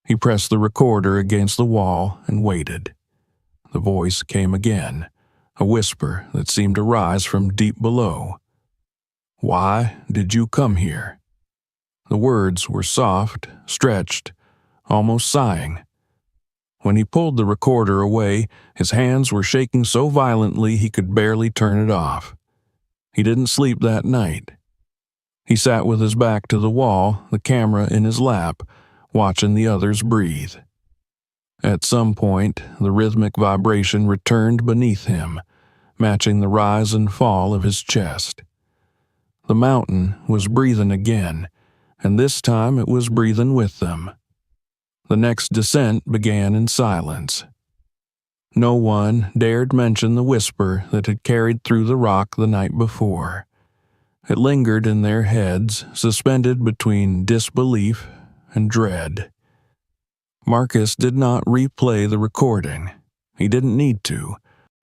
S1: He pressed the recorder against the wall and waited. The voice came again, a whisper that seemed to rise from deep below. "Why did you come here?" The words were soft, stretched, almost sighing. When he pulled the recorder away, his hands were shaking so violently he could barely turn it off. He didn't sleep that night. He sat with his back to the wall, the camera in his lap, watching the others breathe. At some point, the rhythmic vibration returned beneath him, matching the rise and fall of his chest. The mountain was breathing again, and this time it was breathing with them. The next descent began in silence. No one dared mention the whisper that had carried through the rock the night before. It lingered in their heads, suspended between disbelief and dread. Marcus did not replay the recording. He didn't need to.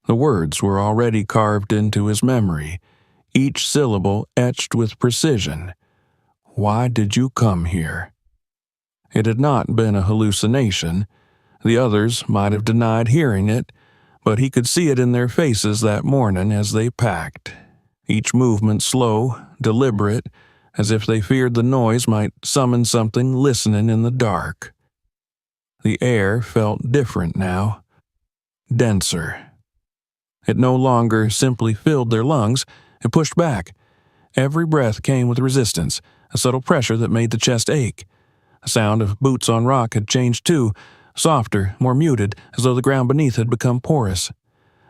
S1: The words were already carved into his memory, each syllable etched with precision. "Why did you come here?" It had not been a hallucination. The others might have denied hearing it, but he could see it in their faces that morning as they packed, each movement slow, deliberate, as if they feared the noise might summon something listening in the dark. The air felt different now, denser. It no longer simply filled their lungs, it pushed back. Every breath came with resistance, a subtle pressure that made the chest ache. The sound of boots on rock had changed too, softer, more muted, as though the ground beneath had become porous.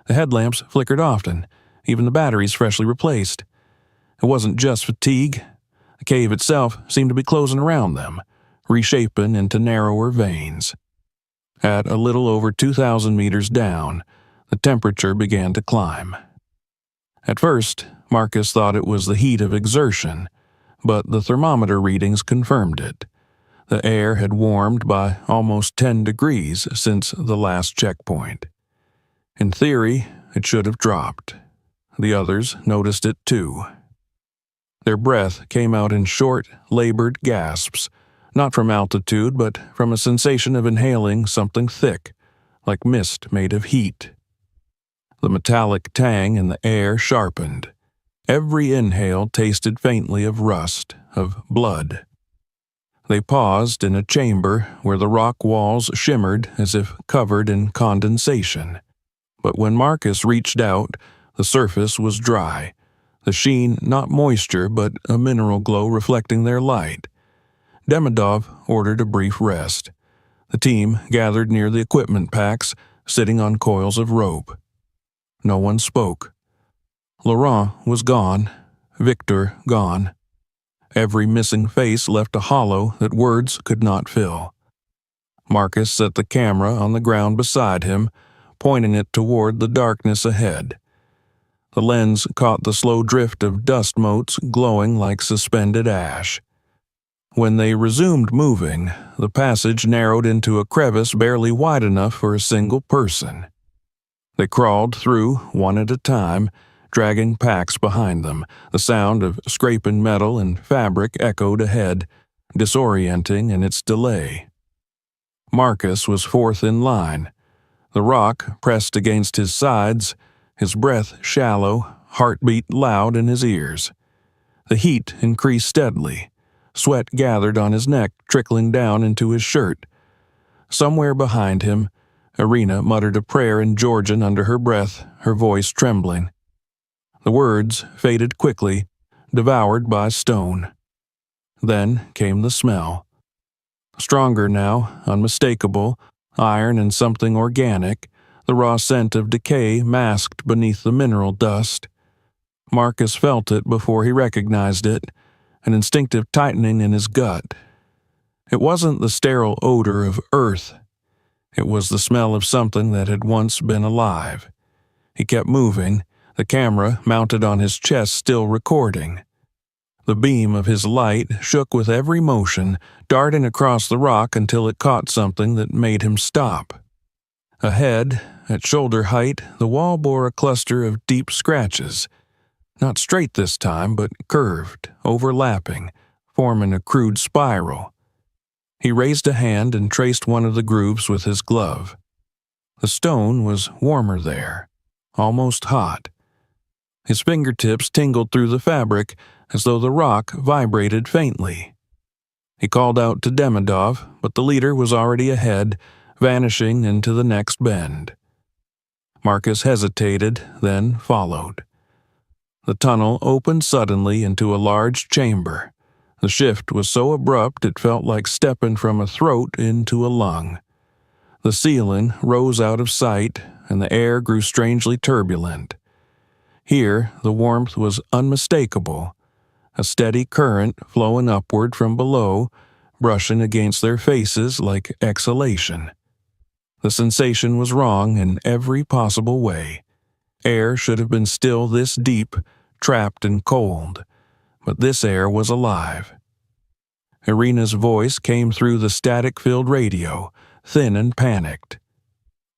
S1: The headlamps flickered often, even the batteries freshly replaced. It wasn't just fatigue. The cave itself seemed to be closing around them, reshaping into narrower veins. At a little over 2,000 meters down, the temperature began to climb. At first, Marcus thought it was the heat of exertion, but the thermometer readings confirmed it. The air had warmed by almost 10 degrees since the last checkpoint. In theory, it should have dropped. The others noticed it too. Their breath came out in short, labored gasps, not from altitude, but from a sensation of inhaling something thick, like mist made of heat. The metallic tang in the air sharpened. Every inhale tasted faintly of rust, of blood. They paused in a chamber where the rock walls shimmered as if covered in condensation. But when Marcus reached out, the surface was dry, the sheen not moisture but a mineral glow reflecting their light. Demidov ordered a brief rest. The team gathered near the equipment packs, sitting on coils of rope. No one spoke. Laurent was gone, Victor gone. Every missing face left a hollow that words could not fill. Marcus set the camera on the ground beside him, pointing it toward the darkness ahead. The lens caught the slow drift of dust motes glowing like suspended ash. When they resumed moving, the passage narrowed into a crevice barely wide enough for a single person. They crawled through, one at a time, dragging packs behind them. The sound of scraping metal and fabric echoed ahead, disorienting in its delay. Marcus was fourth in line. The rock pressed against his sides, his breath shallow, heartbeat loud in his ears. The heat increased steadily. Sweat gathered on his neck, trickling down into his shirt. Somewhere behind him, Irina muttered a prayer in Georgian under her breath, her voice trembling. The words faded quickly, devoured by stone. Then came the smell. Stronger now, unmistakable, iron and something organic, the raw scent of decay masked beneath the mineral dust. Marcus felt it before he recognized it, an instinctive tightening in his gut. It wasn't the sterile odor of earth. It was the smell of something that had once been alive. He kept moving, the camera mounted on his chest still recording. The beam of his light shook with every motion, darting across the rock until it caught something that made him stop. Ahead, at shoulder height, the wall bore a cluster of deep scratches. Not straight this time, but curved, overlapping, forming a crude spiral. He raised a hand and traced one of the grooves with his glove. The stone was warmer there, almost hot. His fingertips tingled through the fabric as though the rock vibrated faintly. He called out to Demidov, but the leader was already ahead, vanishing into the next bend. Marcus hesitated, then followed. The tunnel opened suddenly into a large chamber. The shift was so abrupt it felt like stepping from a throat into a lung. The ceiling rose out of sight, and the air grew strangely turbulent. Here, the warmth was unmistakable, a steady current flowing upward from below, brushing against their faces like exhalation. The sensation was wrong in every possible way. Air should have been still this deep, trapped and cold, but this air was alive. Irina's voice came through the static-filled radio, thin and panicked.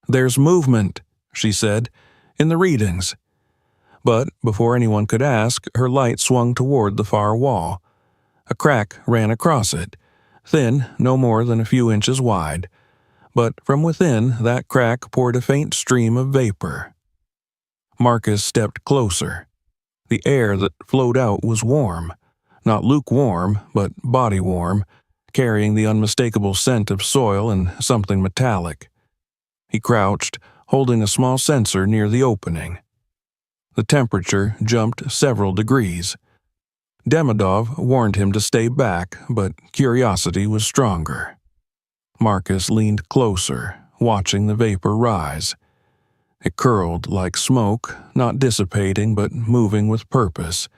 S1: "There's movement," she said, "in the readings." But before anyone could ask, her light swung toward the far wall. A crack ran across it, thin, no more than a few inches wide, but from within that crack poured a faint stream of vapor. Marcus stepped closer. The air that flowed out was warm, not lukewarm, but body warm, carrying the unmistakable scent of soil and something metallic. He crouched, holding a small sensor near the opening. The temperature jumped several degrees. Demidov warned him to stay back, but curiosity was stronger. Marcus leaned closer, watching the vapor rise. It curled like smoke, not dissipating but moving with purpose,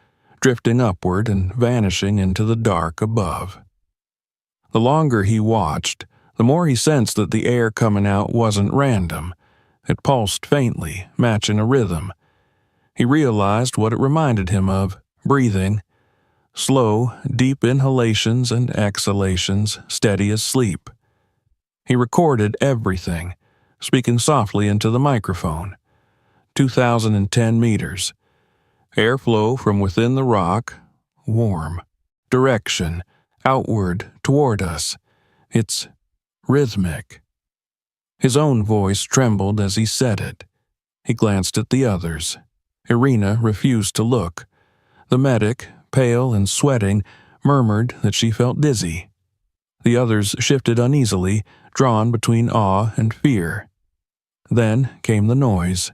S1: drifting upward and vanishing into the dark above. The longer he watched, the more he sensed that the air coming out wasn't random. It pulsed faintly, matching a rhythm. He realized what it reminded him of: breathing. Slow, deep inhalations and exhalations, steady as sleep. He recorded everything, speaking softly into the microphone. 2010 meters. Airflow from within the rock, warm. Direction, outward, toward us. It's rhythmic. His own voice trembled as he said it. He glanced at the others. Irina refused to look. The medic, pale and sweating, murmured that she felt dizzy. The others shifted uneasily, drawn between awe and fear. Then came the noise.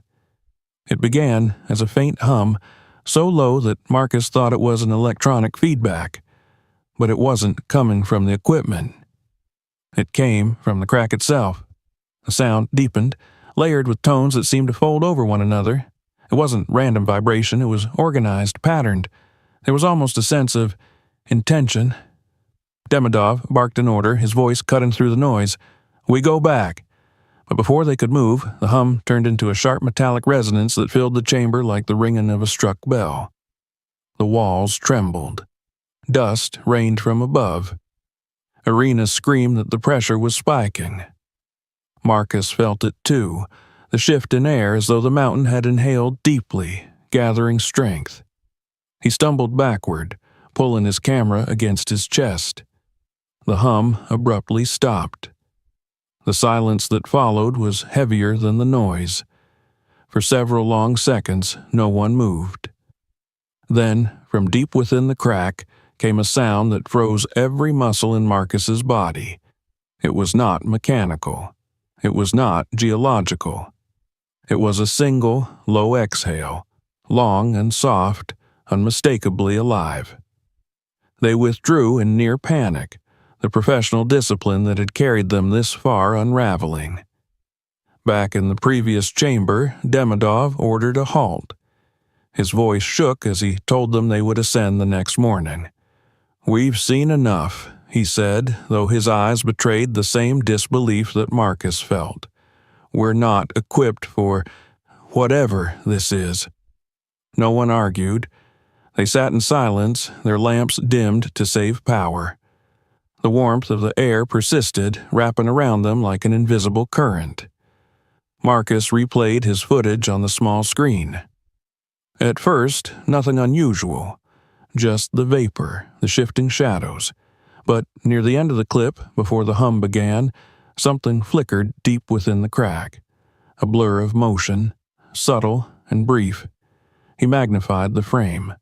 S1: It began as a faint hum, so low that Marcus thought it was an electronic feedback. But it wasn't coming from the equipment. It came from the crack itself. The sound deepened, layered with tones that seemed to fold over one another. It wasn't random vibration, it was organized, patterned. There was almost a sense of intention. Demidov barked an order, his voice cutting through the noise. "We go back." But before they could move, the hum turned into a sharp metallic resonance that filled the chamber like the ringing of a struck bell. The walls trembled. Dust rained from above. Irina screamed that the pressure was spiking. Marcus felt it too, the shift in air as though the mountain had inhaled deeply, gathering strength. He stumbled backward, pulling his camera against his chest. The hum abruptly stopped. The silence that followed was heavier than the noise. For several long seconds, no one moved. Then, from deep within the crack, came a sound that froze every muscle in Marcus's body. It was not mechanical. It was not geological. It was a single, low exhale, long and soft, unmistakably alive. They withdrew in near panic, the professional discipline that had carried them this far unraveling. Back in the previous chamber, Demidov ordered a halt. His voice shook as he told them they would ascend the next morning. "We've seen enough," he said, though his eyes betrayed the same disbelief that Marcus felt. "We're not equipped for whatever this is." No one argued. They sat in silence, their lamps dimmed to save power. The warmth of the air persisted, wrapping around them like an invisible current. Marcus replayed his footage on the small screen. At first, nothing unusual, just the vapor, the shifting shadows. But near the end of the clip, before the hum began, something flickered deep within the crack. A blur of motion, subtle and brief. He magnified the frame.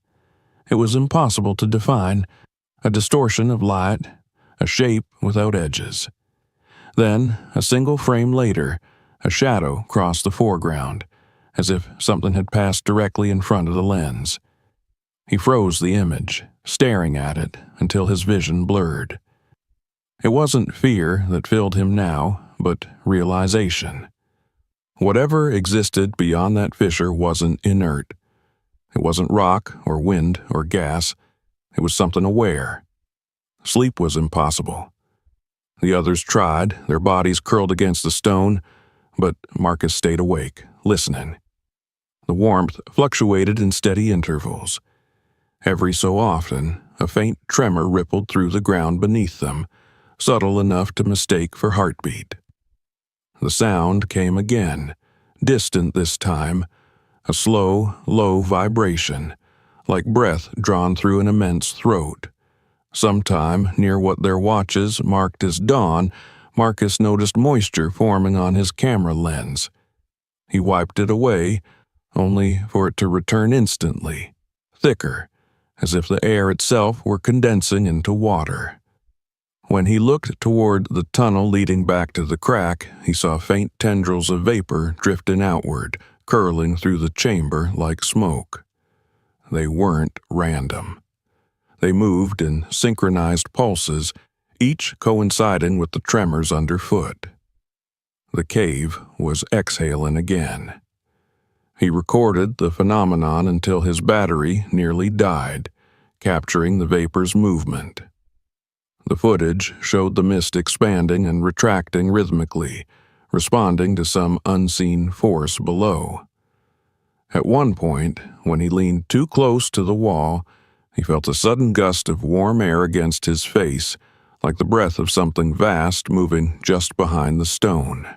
S1: It was impossible to define, a distortion of light, a shape without edges. Then, a single frame later, a shadow crossed the foreground, as if something had passed directly in front of the lens. He froze the image, staring at it until his vision blurred. It wasn't fear that filled him now, but realization. Whatever existed beyond that fissure wasn't inert. It wasn't rock or wind or gas. It was something aware. Sleep was impossible. The others tried, their bodies curled against the stone, but Marcus stayed awake, listening. The warmth fluctuated in steady intervals. Every so often, a faint tremor rippled through the ground beneath them, subtle enough to mistake for heartbeat. The sound came again, distant this time, a slow, low vibration, like breath drawn through an immense throat. Sometime, near what their watches marked as dawn, Marcus noticed moisture forming on his camera lens. He wiped it away, only for it to return instantly, thicker, as if the air itself were condensing into water. When he looked toward the tunnel leading back to the crack, he saw faint tendrils of vapor drifting outward, curling through the chamber like smoke. They weren't random. They moved in synchronized pulses, each coinciding with the tremors underfoot. The cave was exhaling again. He recorded the phenomenon until his battery nearly died, capturing the vapor's movement. The footage showed the mist expanding and retracting rhythmically, responding to some unseen force below. At one point, when he leaned too close to the wall, He felt a sudden gust of warm air against his face, like the breath of something vast moving just behind the stone.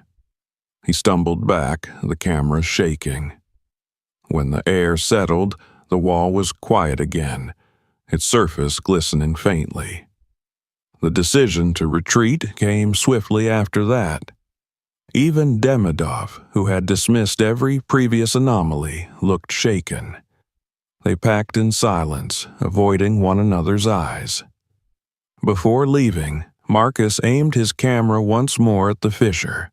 S1: He stumbled back, the camera shaking. When the air settled, the wall was quiet again, its surface glistening faintly. The decision to retreat came swiftly after that. Even Demidov, who had dismissed every previous anomaly, looked shaken. They packed in silence, avoiding one another's eyes. Before leaving, Marcus aimed his camera once more at the fissure.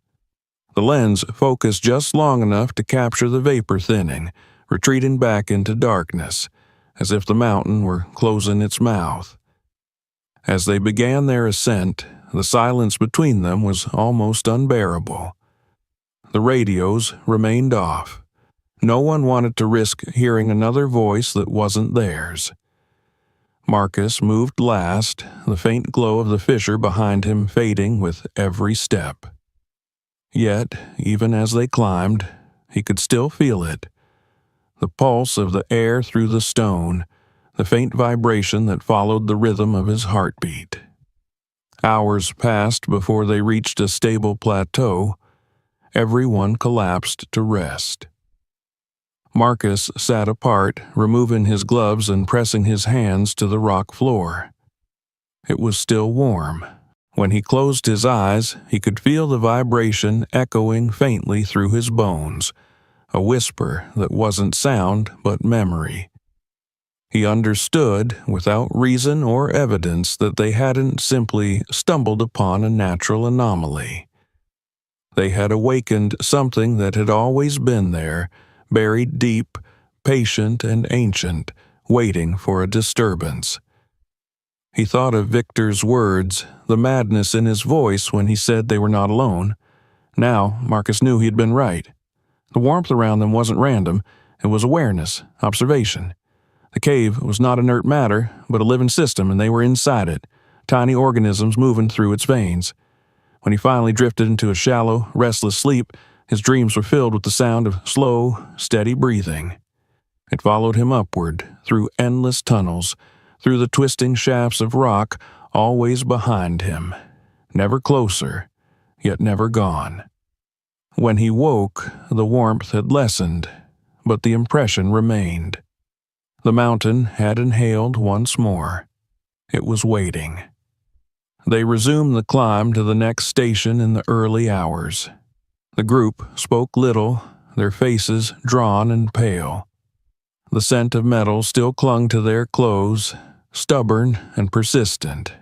S1: The lens focused just long enough to capture the vapor thinning, retreating back into darkness, as if the mountain were closing its mouth. As they began their ascent, the silence between them was almost unbearable. The radios remained off. No one wanted to risk hearing another voice that wasn't theirs. Marcus moved last, the faint glow of the fissure behind him fading with every step. Yet, even as they climbed, he could still feel it. The pulse of the air through the stone, the faint vibration that followed the rhythm of his heartbeat. Hours passed before they reached a stable plateau. Everyone collapsed to rest. Marcus sat apart, removing his gloves and pressing his hands to the rock floor. It was still warm. When he closed his eyes, he could feel the vibration echoing faintly through his bones, a whisper that wasn't sound but memory. He understood, without reason or evidence, that they hadn't simply stumbled upon a natural anomaly. They had awakened something that had always been there, buried deep, patient and ancient, waiting for a disturbance. He thought of Victor's words, the madness in his voice when he said they were not alone. Now, Marcus knew he had been right. The warmth around them wasn't random, it was awareness, observation. The cave was not inert matter, but a living system, and they were inside it, tiny organisms moving through its veins. When he finally drifted into a shallow, restless sleep, his dreams were filled with the sound of slow, steady breathing. It followed him upward, through endless tunnels, through the twisting shafts of rock, always behind him. Never closer, yet never gone. When he woke, the warmth had lessened, but the impression remained. The mountain had inhaled once more. It was waiting. They resumed the climb to the next station in the early hours. The group spoke little, their faces drawn and pale. The scent of metal still clung to their clothes, stubborn and persistent.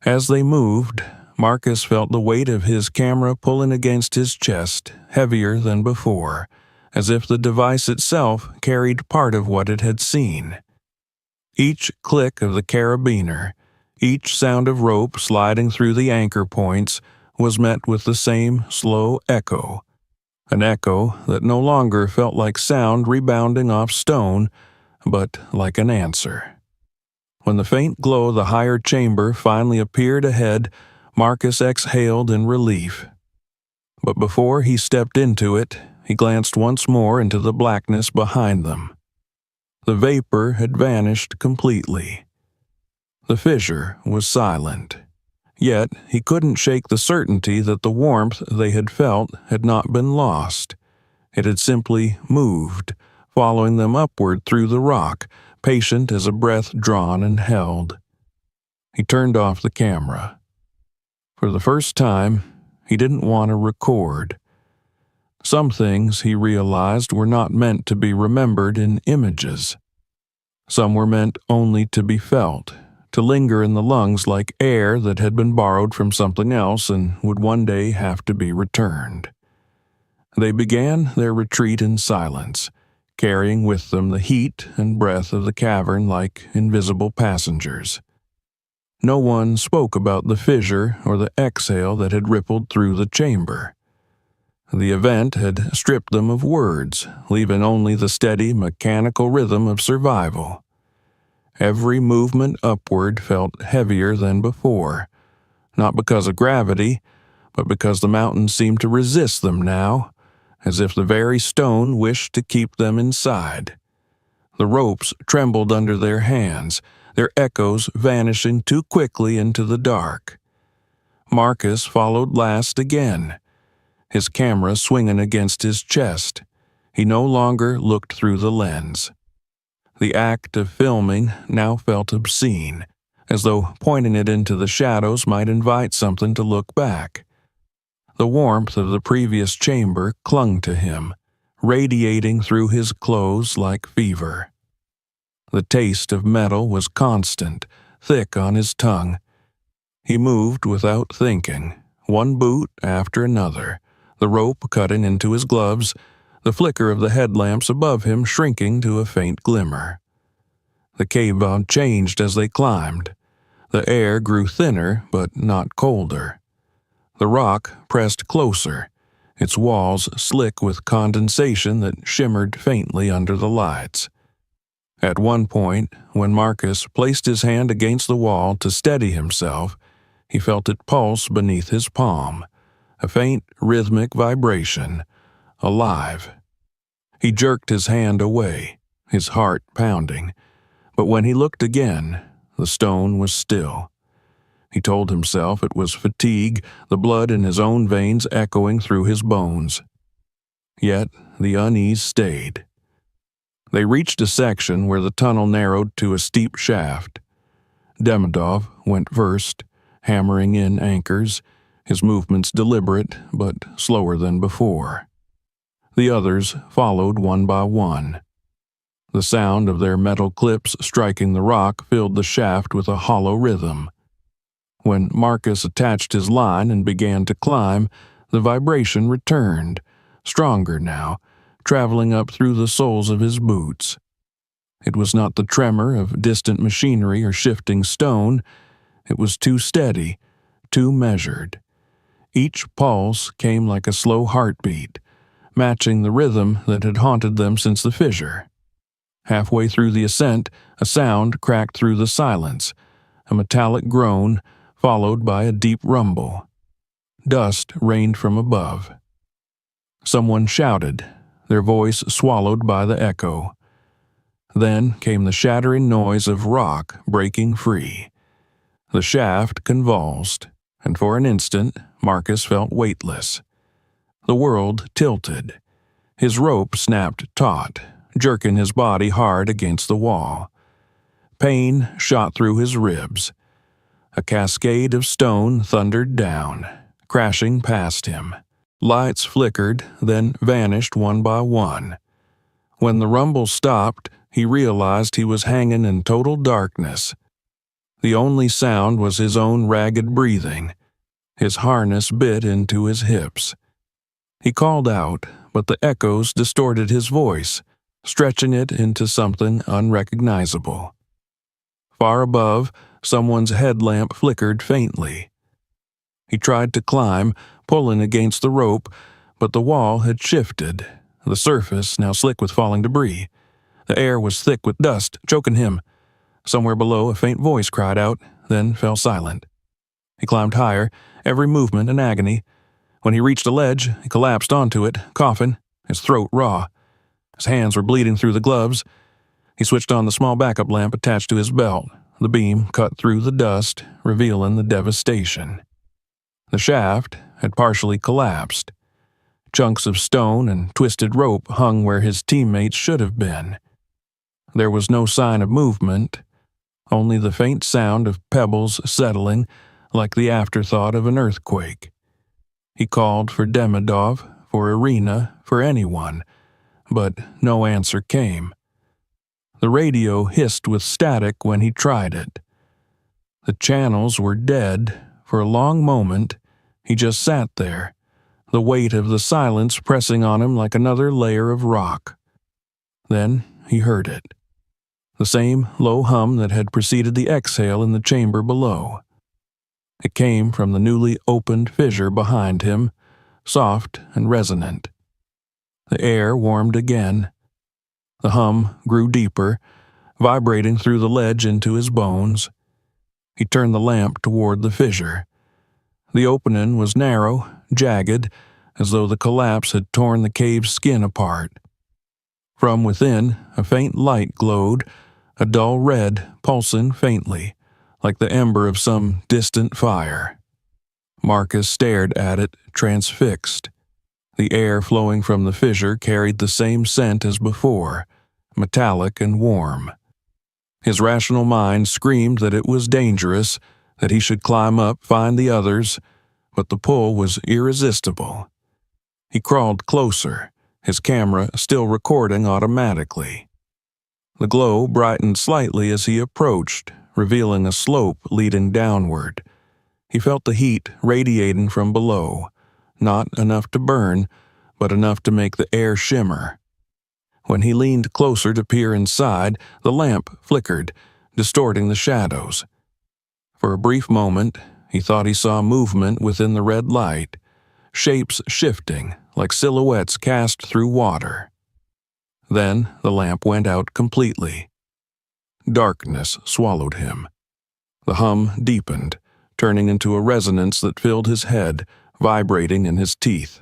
S1: As they moved, Marcus felt the weight of his camera pulling against his chest, heavier than before, as if the device itself carried part of what it had seen. Each click of the carabiner, each sound of rope sliding through the anchor points, was met with the same slow echo, an echo that no longer felt like sound rebounding off stone, but like an answer. When the faint glow of the higher chamber finally appeared ahead, Marcus exhaled in relief. But before he stepped into it, he glanced once more into the blackness behind them. The vapor had vanished completely. The fissure was silent. Yet he couldn't shake the certainty that the warmth they had felt had not been lost. It had simply moved, following them upward through the rock, patient as a breath drawn and held. He turned off the camera. For the first time, he didn't want to record. Some things, he realized, were not meant to be remembered in images. Some were meant only to be felt, to linger in the lungs like air that had been borrowed from something else and would one day have to be returned. They began their retreat in silence, carrying with them the heat and breath of the cavern like invisible passengers. No one spoke about the fissure or the exhale that had rippled through the chamber. The event had stripped them of words, leaving only the steady, mechanical rhythm of survival. Every movement upward felt heavier than before, not because of gravity, but because the mountain seemed to resist them now, as if the very stone wished to keep them inside. The ropes trembled under their hands, their echoes vanishing too quickly into the dark. Marcus followed last again, his camera swinging against his chest. He no longer looked through the lens. The act of filming now felt obscene, as though pointing it into the shadows might invite something to look back. The warmth of the previous chamber clung to him, radiating through his clothes like fever. The taste of metal was constant, thick on his tongue. He moved without thinking, one boot after another, the rope cutting into his gloves, the flicker of the headlamps above him shrinking to a faint glimmer. The cave-mouth changed as they climbed. The air grew thinner, but not colder. The rock pressed closer, its walls slick with condensation that shimmered faintly under the lights. At one point, when Marcus placed his hand against the wall to steady himself, he felt it pulse beneath his palm, a faint rhythmic vibration, alive. He jerked his hand away, his heart pounding, but when he looked again, the stone was still. He told himself it was fatigue, the blood in his own veins echoing through his bones. Yet the unease stayed. They reached a section where the tunnel narrowed to a steep shaft. Demidov went first, hammering in anchors, his movements deliberate but slower than before. The others followed one by one. The sound of their metal clips striking the rock filled the shaft with a hollow rhythm. When Marcus attached his line and began to climb, the vibration returned, stronger now, traveling up through the soles of his boots. It was not the tremor of distant machinery or shifting stone. It was too steady, too measured. Each pulse came like a slow heartbeat, matching the rhythm that had haunted them since the fissure. Halfway through the ascent, a sound cracked through the silence, a metallic groan, followed by a deep rumble. Dust rained from above. Someone shouted, their voice swallowed by the echo. Then came the shattering noise of rock breaking free. The shaft convulsed, and for an instant Marcus felt weightless. The world tilted. His rope snapped taut, jerking his body hard against the wall. Pain shot through his ribs. A cascade of stone thundered down, crashing past him. Lights flickered, then vanished one by one. When the rumble stopped, he realized he was hanging in total darkness. The only sound was his own ragged breathing. His harness bit into his hips. He called out, but the echoes distorted his voice, stretching it into something unrecognizable. Far above, someone's headlamp flickered faintly. He tried to climb, pulling against the rope, but the wall had shifted, the surface now slick with falling debris. The air was thick with dust, choking him. Somewhere below, a faint voice cried out, then fell silent. He climbed higher, every movement an agony. When he reached a ledge, he collapsed onto it, coughing, his throat raw. His hands were bleeding through the gloves. He switched on the small backup lamp attached to his belt. The beam cut through the dust, revealing the devastation. The shaft had partially collapsed. Chunks of stone and twisted rope hung where his teammates should have been. There was no sign of movement, only the faint sound of pebbles settling like the afterthought of an earthquake. He called for Demidov, for Irina, for anyone, but no answer came. The radio hissed with static when he tried it. The channels were dead. For a long moment, he just sat there, the weight of the silence pressing on him like another layer of rock. Then he heard it. The same low hum that had preceded the exhale in the chamber below. It came from the newly opened fissure behind him, soft and resonant. The air warmed again. The hum grew deeper, vibrating through the ledge into his bones. He turned the lamp toward the fissure. The opening was narrow, jagged, as though the collapse had torn the cave's skin apart. From within, a faint light glowed, a dull red pulsing faintly, like the ember of some distant fire. Marcus stared at it, transfixed. The air flowing from the fissure carried the same scent as before, metallic and warm. His rational mind screamed that it was dangerous, that he should climb up, find the others, but the pull was irresistible. He crawled closer, his camera still recording automatically. The glow brightened slightly as he approached, revealing a slope leading downward. He felt the heat radiating from below, not enough to burn, but enough to make the air shimmer. When he leaned closer to peer inside, the lamp flickered, distorting the shadows. For a brief moment, he thought he saw movement within the red light, shapes shifting like silhouettes cast through water. Then the lamp went out completely. Darkness swallowed him. The hum deepened, turning into a resonance that filled his head, vibrating in his teeth.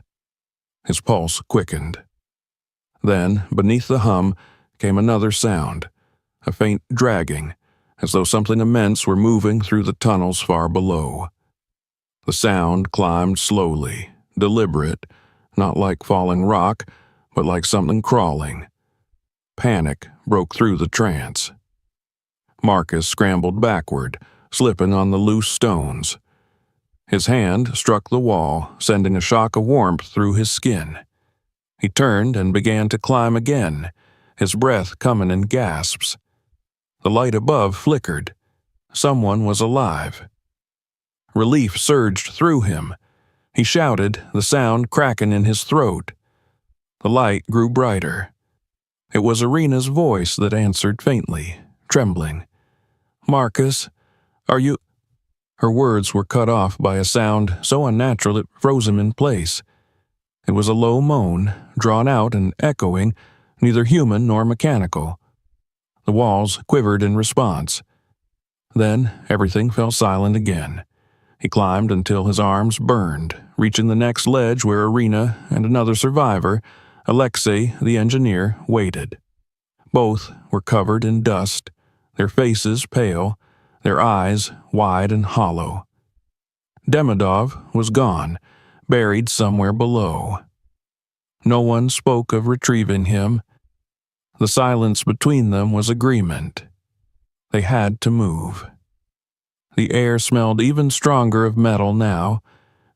S1: His pulse quickened. Then, beneath the hum, came another sound, a faint dragging, as though something immense were moving through the tunnels far below. The sound climbed slowly, deliberate, not like falling rock, but like something crawling. Panic broke through the trance. Marcus scrambled backward, slipping on the loose stones. His hand struck the wall, sending a shock of warmth through his skin. He turned and began to climb again, his breath coming in gasps. The light above flickered. Someone was alive. Relief surged through him. He shouted, the sound cracking in his throat. The light grew brighter. It was Irina's voice that answered faintly, trembling. "Marcus, are you—" Her words were cut off by a sound so unnatural it froze him in place. It was a low moan, drawn out and echoing, neither human nor mechanical. The walls quivered in response. Then everything fell silent again. He climbed until his arms burned, reaching the next ledge where Irina and another survivor, Alexei, the engineer, waited. Both were covered in dust, their faces pale, their eyes wide and hollow. Demidov was gone, buried somewhere below. No one spoke of retrieving him. The silence between them was agreement. They had to move. The air smelled even stronger of metal now,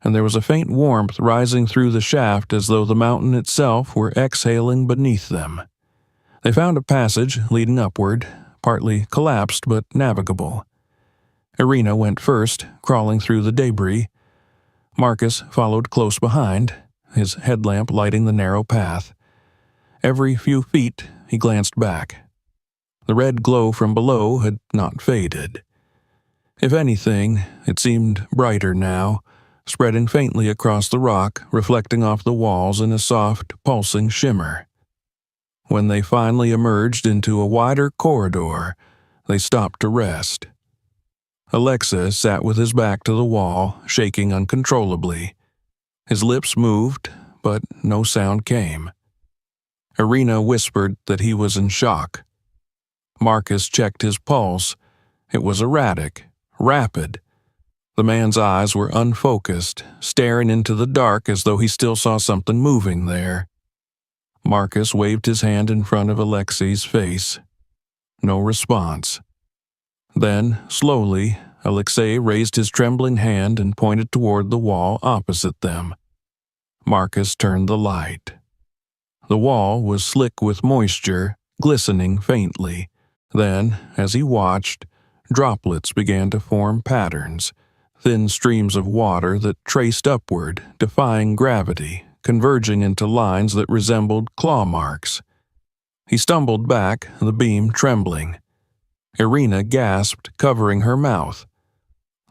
S1: and there was a faint warmth rising through the shaft as though the mountain itself were exhaling beneath them. They found a passage leading upward, partly collapsed but navigable. Irina went first, crawling through the debris. Marcus followed close behind, his headlamp lighting the narrow path. Every few feet he glanced back. The red glow from below had not faded. If anything, it seemed brighter now, spreading faintly across the rock, reflecting off the walls in a soft, pulsing shimmer. When they finally emerged into a wider corridor, they stopped to rest. Alexei sat with his back to the wall, shaking uncontrollably. His lips moved, but no sound came. Irina whispered that he was in shock. Marcus checked his pulse. It was erratic, rapid. The man's eyes were unfocused, staring into the dark as though he still saw something moving there. Marcus waved his hand in front of Alexei's face. No response. Then, slowly, Alexei raised his trembling hand and pointed toward the wall opposite them. Marcus turned the light. The wall was slick with moisture, glistening faintly. Then, as he watched, droplets began to form patterns, thin streams of water that traced upward, defying gravity, converging into lines that resembled claw marks. He stumbled back, the beam trembling. Irina gasped, covering her mouth.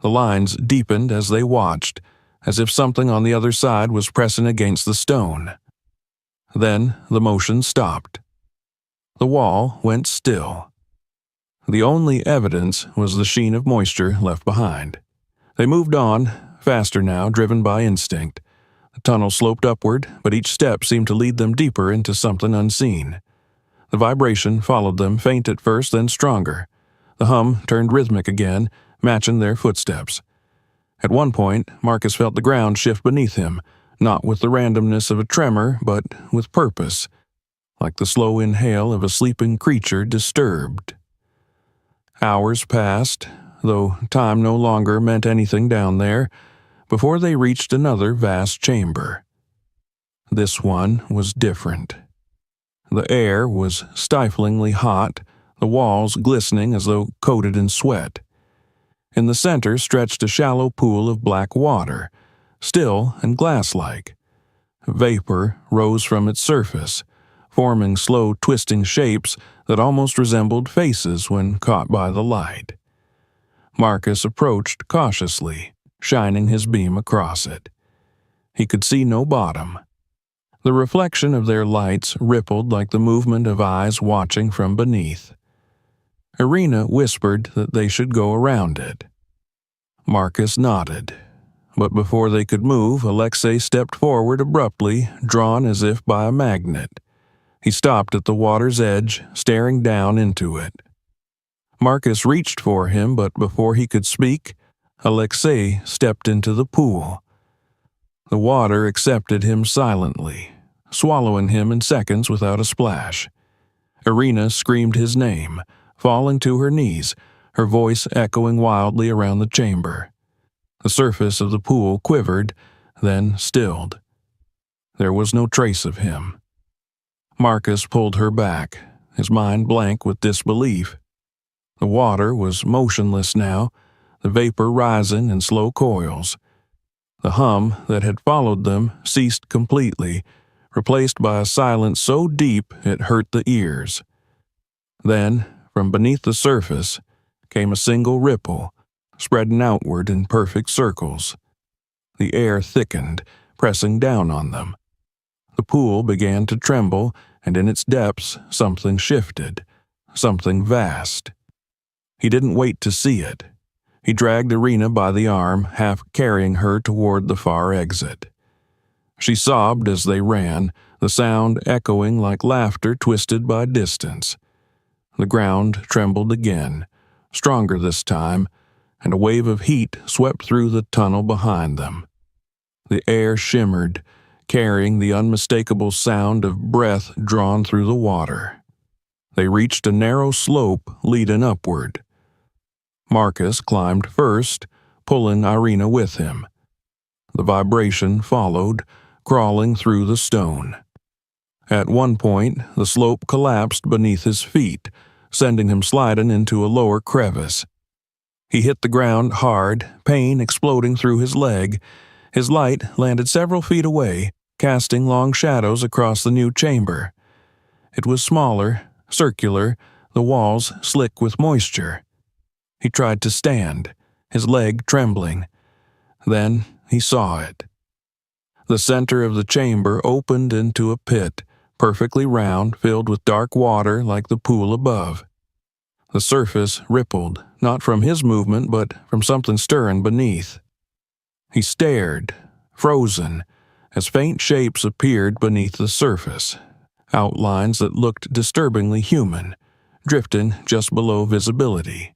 S1: The lines deepened as they watched, as if something on the other side was pressing against the stone. Then the motion stopped. The wall went still. The only evidence was the sheen of moisture left behind. They moved on, faster now, driven by instinct. The tunnel sloped upward, but each step seemed to lead them deeper into something unseen. The vibration followed them, faint at first, then stronger. The hum turned rhythmic again, matching their footsteps. At one point, Marcus felt the ground shift beneath him, not with the randomness of a tremor, but with purpose, like the slow inhale of a sleeping creature disturbed. Hours passed, though time no longer meant anything down there, before they reached another vast chamber. This one was different. The air was stiflingly hot, the walls glistening as though coated in sweat. In the center stretched a shallow pool of black water, still and glass-like. Vapor rose from its surface, forming slow twisting shapes that almost resembled faces when caught by the light. Marcus approached cautiously, shining his beam across it. He could see no bottom. The reflection of their lights rippled like the movement of eyes watching from beneath. Irina whispered that they should go around it. Marcus nodded, but before they could move, Alexei stepped forward abruptly, drawn as if by a magnet. He stopped at the water's edge, staring down into it. Marcus reached for him, but before he could speak, Alexei stepped into the pool. The water accepted him silently, swallowing him in seconds without a splash. Irina screamed his name, falling to her knees, her voice echoing wildly around the chamber. The surface of the pool quivered, then stilled. There was no trace of him. Marcus pulled her back, his mind blank with disbelief. The water was motionless now, the vapor rising in slow coils. The hum that had followed them ceased completely, replaced by a silence so deep it hurt the ears. Then, from beneath the surface, came a single ripple, spreading outward in perfect circles. The air thickened, pressing down on them. The pool began to tremble, and in its depths something shifted, something vast. He didn't wait to see it. He dragged Irina by the arm, half carrying her toward the far exit. She sobbed as they ran, the sound echoing like laughter twisted by distance. The ground trembled again, stronger this time, and a wave of heat swept through the tunnel behind them. The air shimmered, carrying the unmistakable sound of breath drawn through the water. They reached a narrow slope leading upward. Marcus climbed first, pulling Irina with him. The vibration followed, crawling through the stone. At one point, the slope collapsed beneath his feet, sending him sliding into a lower crevice. He hit the ground hard, pain exploding through his leg. His light landed several feet away, casting long shadows across the new chamber. It was smaller, circular, the walls slick with moisture. He tried to stand, his leg trembling. Then he saw it. The center of the chamber opened into a pit, perfectly round, filled with dark water like the pool above. The surface rippled, not from his movement, but from something stirring beneath. He stared, frozen, as faint shapes appeared beneath the surface, outlines that looked disturbingly human, drifting just below visibility.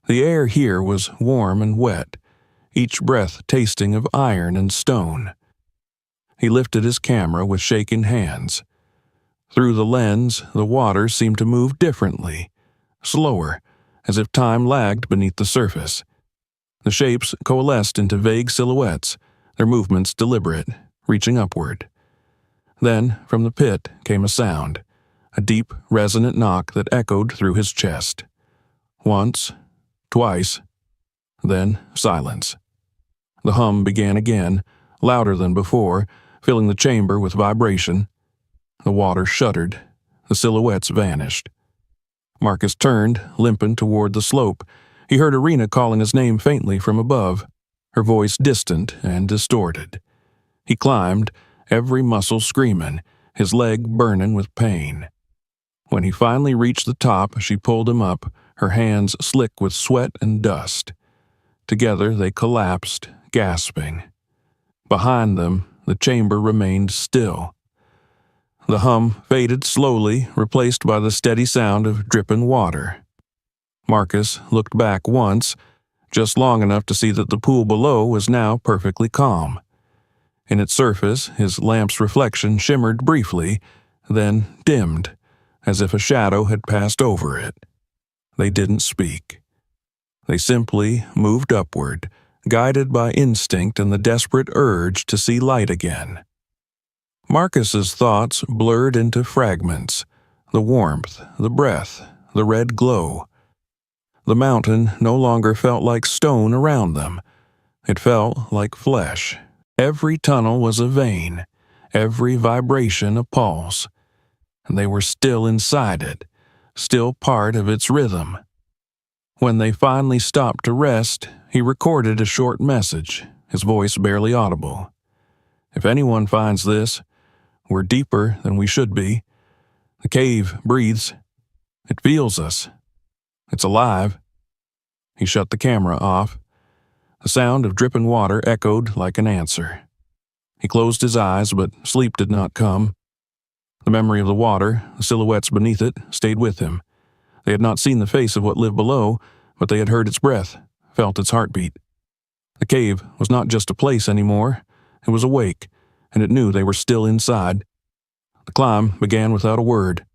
S1: The air here was warm and wet, each breath tasting of iron and stone. He lifted his camera with shaking hands. Through the lens, the water seemed to move differently, slower, as if time lagged beneath the surface. The shapes coalesced into vague silhouettes, their movements deliberate, reaching upward. Then, from the pit, came a sound, a deep, resonant knock that echoed through his chest. Once, twice, then silence. The hum began again, louder than before, filling the chamber with vibration. The water shuddered. The silhouettes vanished. Marcus turned, limping toward the slope. He heard Irina calling his name faintly from above, her voice distant and distorted. He climbed, every muscle screaming, his leg burning with pain. When he finally reached the top, she pulled him up, her hands slick with sweat and dust. Together they collapsed, gasping. Behind them, the chamber remained still. The hum faded slowly, replaced by the steady sound of dripping water. Marcus looked back once, just long enough to see that the pool below was now perfectly calm. In its surface, his lamp's reflection shimmered briefly, then dimmed, as if a shadow had passed over it. They didn't speak. They simply moved upward, guided by instinct and the desperate urge to see light again. Marcus's thoughts blurred into fragments: the warmth, the breath, the red glow. The mountain no longer felt like stone around them. It felt like flesh. Every tunnel was a vein, every vibration a pulse. And they were still inside it, still part of its rhythm. When they finally stopped to rest, he recorded a short message, his voice barely audible. "If anyone finds this, we're deeper than we should be. The cave breathes. It feels us. It's alive." He shut the camera off. The sound of dripping water echoed like an answer. He closed his eyes, but sleep did not come. The memory of the water, the silhouettes beneath it, stayed with him. They had not seen the face of what lived below, but they had heard its breath, felt its heartbeat. The cave was not just a place anymore. It was awake, and it knew they were still inside. The climb began without a word.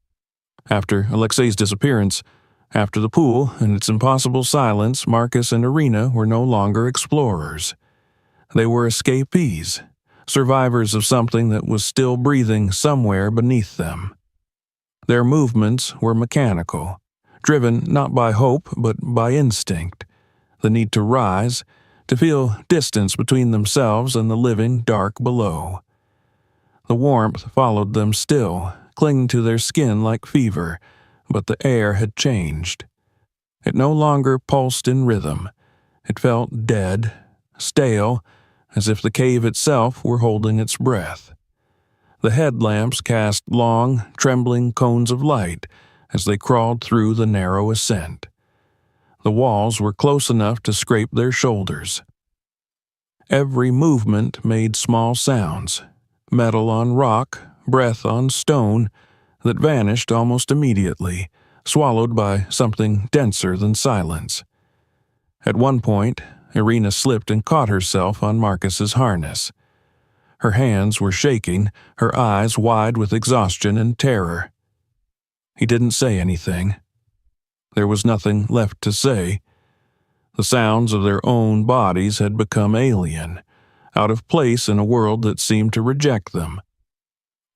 S1: After Alexei's disappearance, after the pool and its impossible silence, Marcus and Irina were no longer explorers. They were escapees, survivors of something that was still breathing somewhere beneath them. Their movements were mechanical, driven not by hope but by instinct, the need to rise, to feel distance between themselves and the living dark below. The warmth followed them still, clinging to their skin like fever, but the air had changed. It no longer pulsed in rhythm. It felt dead, stale, as if the cave itself were holding its breath. The headlamps cast long, trembling cones of light as they crawled through the narrow ascent. The walls were close enough to scrape their shoulders. Every movement made small sounds, metal on rock, breath on stone, that vanished almost immediately, swallowed by something denser than silence. At one point, Irina slipped and caught herself on Marcus's harness. Her hands were shaking, her eyes wide with exhaustion and terror. He didn't say anything. There was nothing left to say. The sounds of their own bodies had become alien, out of place in a world that seemed to reject them.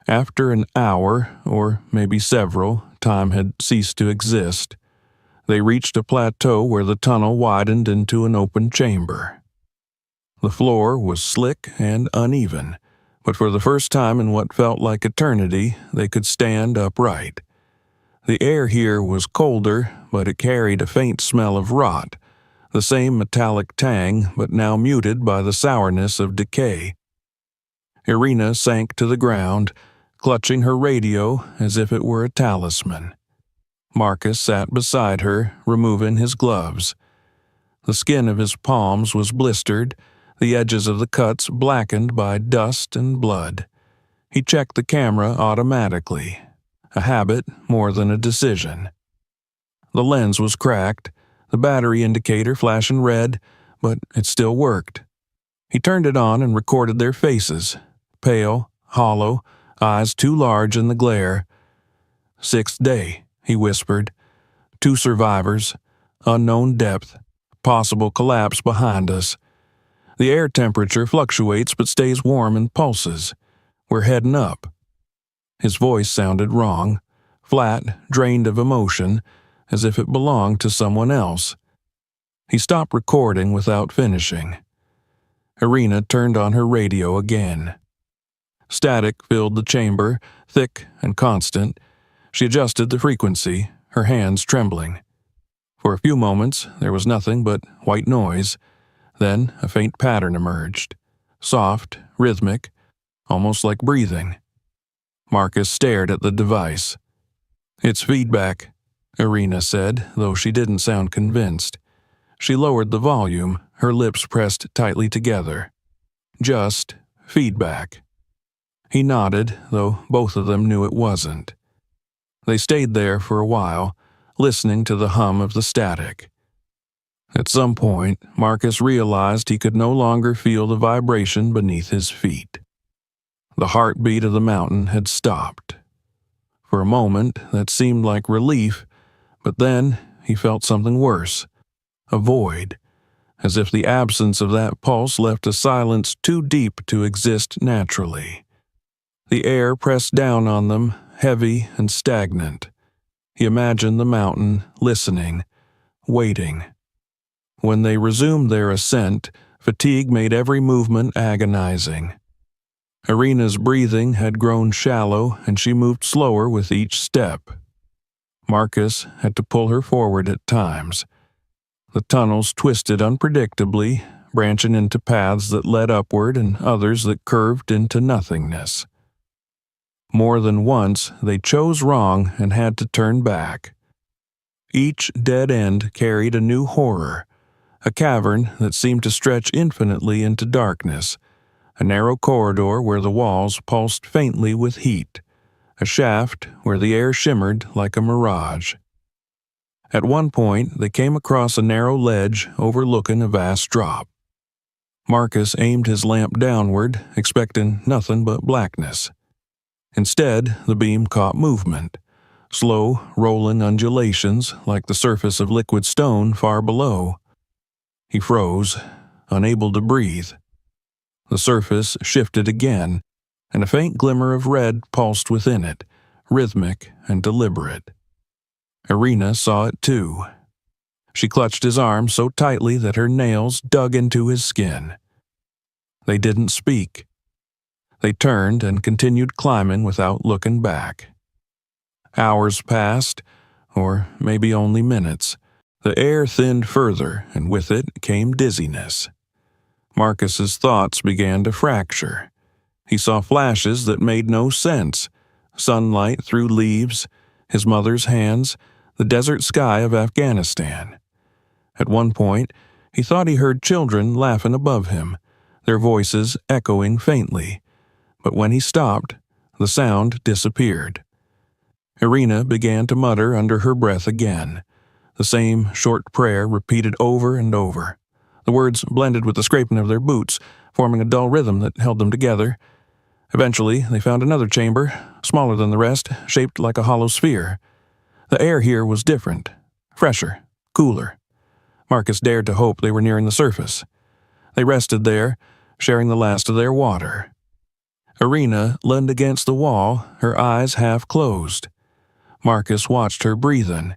S1: After an hour, or maybe several, time had ceased to exist. They reached a plateau where the tunnel widened into an open chamber. The floor was slick and uneven, but for the first time in what felt like eternity, they could stand upright. The air here was colder, but it carried a faint smell of rot, the same metallic tang, but now muted by the sourness of decay. Irina sank to the ground, clutching her radio as if it were a talisman. Marcus sat beside her, removing his gloves. The skin of his palms was blistered, the edges of the cuts blackened by dust and blood. He checked the camera automatically, a habit more than a decision. The lens was cracked, the battery indicator flashing red, but it still worked. He turned it on and recorded their faces, pale, hollow, eyes too large in the glare. "Sixth day," he whispered. "2 survivors, unknown depth, possible collapse behind us. The air temperature fluctuates but stays warm and pulses. We're heading up." His voice sounded wrong, flat, drained of emotion, as if it belonged to someone else. He stopped recording without finishing. Irina turned on her radio again. Static filled the chamber, thick and constant. She adjusted the frequency, her hands trembling. For a few moments, there was nothing but white noise. Then a faint pattern emerged, soft, rhythmic, almost like breathing. Marcus stared at the device. "It's feedback," Irina said, though she didn't sound convinced. She lowered the volume, her lips pressed tightly together. "Just feedback." He nodded, though both of them knew it wasn't. They stayed there for a while, listening to the hum of the static. At some point, Marcus realized he could no longer feel the vibration beneath his feet. The heartbeat of the mountain had stopped. For a moment, that seemed like relief, but then he felt something worse, a void, as if the absence of that pulse left a silence too deep to exist naturally. The air pressed down on them, heavy and stagnant. He imagined the mountain, listening, waiting. When they resumed their ascent, fatigue made every movement agonizing. Irina's breathing had grown shallow, and she moved slower with each step. Marcus had to pull her forward at times. The tunnels twisted unpredictably, branching into paths that led upward and others that curved into nothingness. More than once, they chose wrong and had to turn back. Each dead end carried a new horror, a cavern that seemed to stretch infinitely into darkness, a narrow corridor where the walls pulsed faintly with heat, a shaft where the air shimmered like a mirage. At one point, they came across a narrow ledge overlooking a vast drop. Marcus aimed his lamp downward, expecting nothing but blackness. Instead, the beam caught movement, slow, rolling undulations like the surface of liquid stone far below. He froze, unable to breathe. The surface shifted again, and a faint glimmer of red pulsed within it, rhythmic and deliberate. Irina saw it too. She clutched his arm so tightly that her nails dug into his skin. They didn't speak. They turned and continued climbing without looking back. Hours passed, or maybe only minutes. The air thinned further, and with it came dizziness. Marcus's thoughts began to fracture. He saw flashes that made no sense. Sunlight through leaves, his mother's hands, the desert sky of Afghanistan. At one point, he thought he heard children laughing above him, their voices echoing faintly. But when he stopped, the sound disappeared. Irina began to mutter under her breath again, the same short prayer repeated over and over. The words blended with the scraping of their boots, forming a dull rhythm that held them together. Eventually, they found another chamber, smaller than the rest, shaped like a hollow sphere. The air here was different, fresher, cooler. Marcus dared to hope they were nearing the surface. They rested there, sharing the last of their water. Irina leaned against the wall, her eyes half closed. Marcus watched her breathing,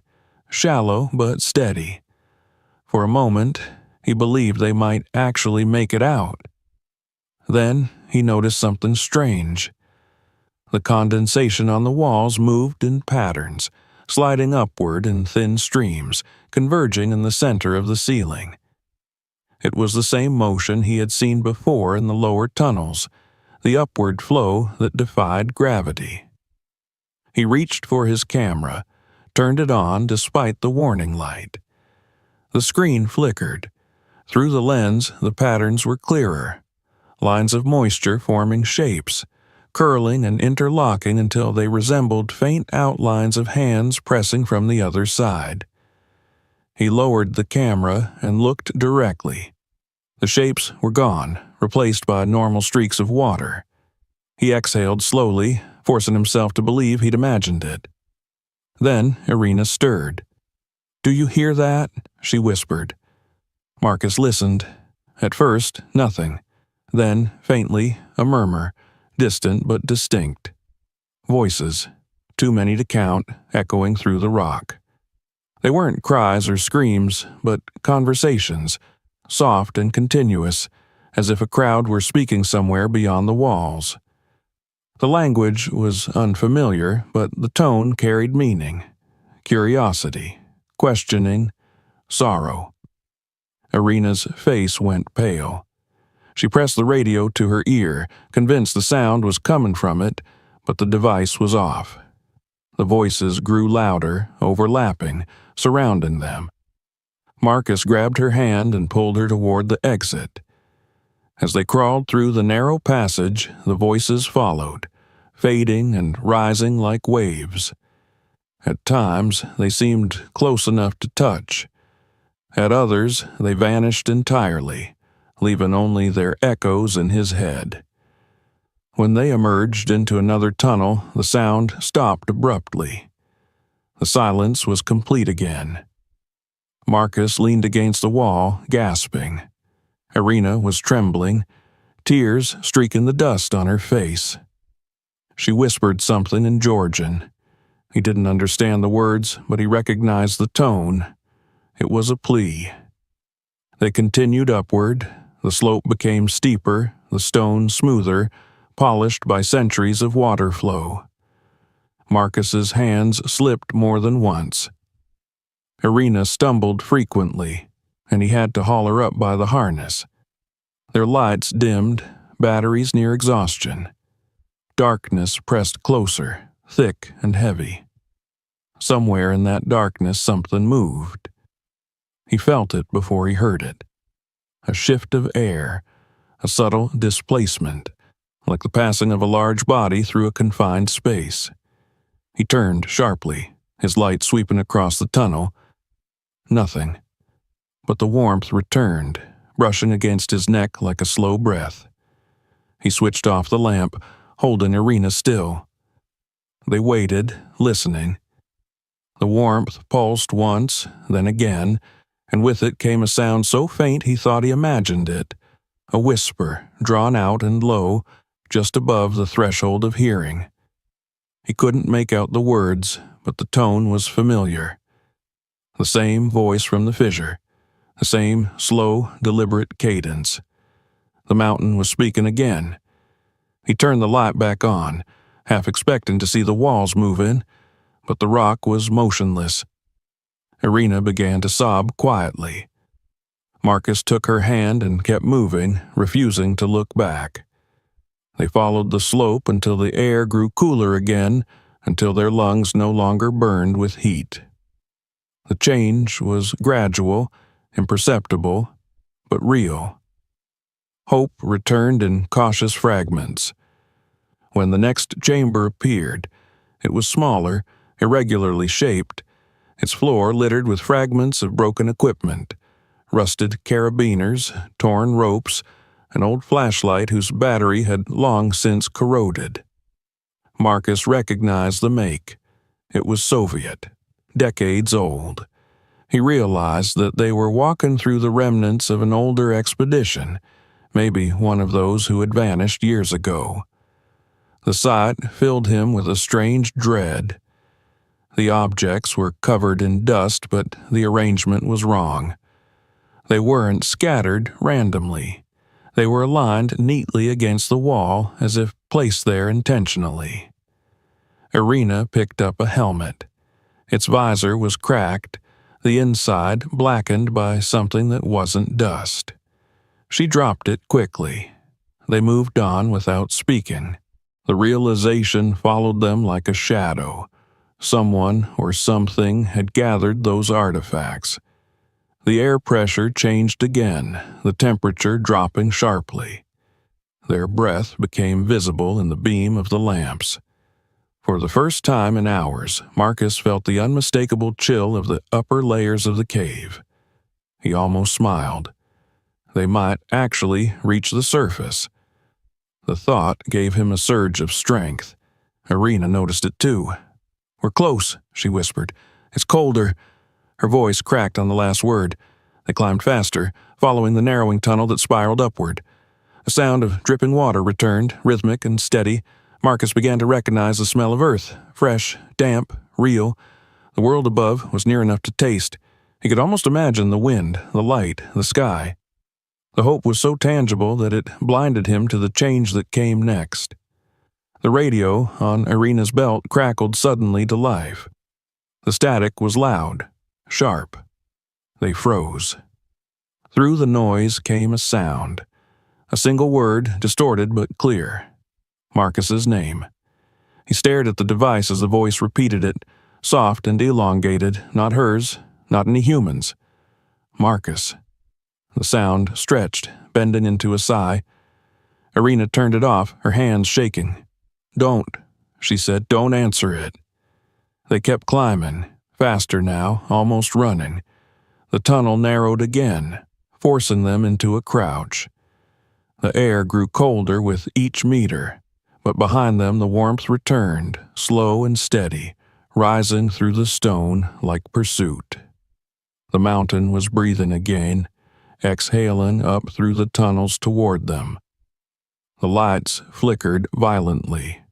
S1: shallow but steady. For a moment, he believed they might actually make it out. Then he noticed something strange. The condensation on the walls moved in patterns, sliding upward in thin streams, converging in the center of the ceiling. It was the same motion he had seen before in the lower tunnels, the upward flow that defied gravity. He reached for his camera, turned it on despite the warning light. The screen flickered. Through the lens, the patterns were clearer, lines of moisture forming shapes, curling and interlocking until they resembled faint outlines of hands pressing from the other side. He lowered the camera and looked directly. The shapes were gone, replaced by normal streaks of water. He exhaled slowly, forcing himself to believe he'd imagined it. Then Irina stirred. "Do you hear that?" she whispered. Marcus listened. At first, nothing. Then, faintly, a murmur, distant but distinct. Voices, too many to count, echoing through the rock. They weren't cries or screams, but conversations, soft and continuous, as if a crowd were speaking somewhere beyond the walls. The language was unfamiliar, but the tone carried meaning, curiosity, questioning, sorrow. Irina's face went pale. She pressed the radio to her ear, convinced the sound was coming from it, but the device was off. The voices grew louder, overlapping, surrounding them. Marcus grabbed her hand and pulled her toward the exit. As they crawled through the narrow passage, the voices followed, fading and rising like waves. At times, they seemed close enough to touch. At others, they vanished entirely, leaving only their echoes in his head. When they emerged into another tunnel, the sound stopped abruptly. The silence was complete again. Marcus leaned against the wall, gasping. Irina was trembling, tears streaking the dust on her face. She whispered something in Georgian. He didn't understand the words, but he recognized the tone. It was a plea. They continued upward. The slope became steeper, the stone smoother, polished by centuries of water flow. Marcus's hands slipped more than once. Irina stumbled frequently, and he had to haul her up by the harness. Their lights dimmed, batteries near exhaustion. Darkness pressed closer, thick and heavy. Somewhere in that darkness something moved. He felt it before he heard it. A shift of air, a subtle displacement, like the passing of a large body through a confined space. He turned sharply, his light sweeping across the tunnel. Nothing. But the warmth returned, brushing against his neck like a slow breath. He switched off the lamp, holding Irina still. They waited, listening. The warmth pulsed once, then again, and with it came a sound so faint he thought he imagined it, a whisper, drawn out and low, just above the threshold of hearing. He couldn't make out the words, but the tone was familiar. The same voice from the fissure, the same slow, deliberate cadence. The mountain was speaking again. He turned the light back on, half expecting to see the walls move in, but the rock was motionless. Irina began to sob quietly. Marcus took her hand and kept moving, refusing to look back. They followed the slope until the air grew cooler again, until their lungs no longer burned with heat. The change was gradual, imperceptible, but real. Hope returned in cautious fragments. When the next chamber appeared, it was smaller, irregularly shaped, its floor littered with fragments of broken equipment, rusted carabiners, torn ropes, an old flashlight whose battery had long since corroded. Marcus recognized the make. It was Soviet, decades old. He realized that they were walking through the remnants of an older expedition, maybe one of those who had vanished years ago. The sight filled him with a strange dread. The objects were covered in dust, but the arrangement was wrong. They weren't scattered randomly. They were aligned neatly against the wall, as if placed there intentionally. Irina picked up a helmet. Its visor was cracked, the inside blackened by something that wasn't dust. She dropped it quickly. They moved on without speaking. The realization followed them like a shadow. Someone or something had gathered those artifacts. The air pressure changed again, the temperature dropping sharply. Their breath became visible in the beam of the lamps. For the first time in hours, Marcus felt the unmistakable chill of the upper layers of the cave. He almost smiled. They might actually reach the surface. The thought gave him a surge of strength. Irina noticed it too. "We're close," she whispered. "It's colder." Her voice cracked on the last word. They climbed faster, following the narrowing tunnel that spiraled upward. A sound of dripping water returned, rhythmic and steady. Marcus began to recognize the smell of earth, fresh, damp, real. The world above was near enough to taste. He could almost imagine the wind, the light, the sky. The hope was so tangible that it blinded him to the change that came next. The radio on Irina's belt crackled suddenly to life. The static was loud, sharp. They froze. Through the noise came a sound. A single word, distorted but clear. Marcus's name. He stared at the device as the voice repeated it, soft and elongated, not hers, not any humans. Marcus. The sound stretched, bending into a sigh. Irina turned it off, her hands shaking. "Don't," she said, "don't answer it." They kept climbing, faster now, almost running. The tunnel narrowed again, forcing them into a crouch. The air grew colder with each meter, but behind them the warmth returned, slow and steady, rising through the stone like pursuit. The mountain was breathing again, exhaling up through the tunnels toward them. The lights flickered violently.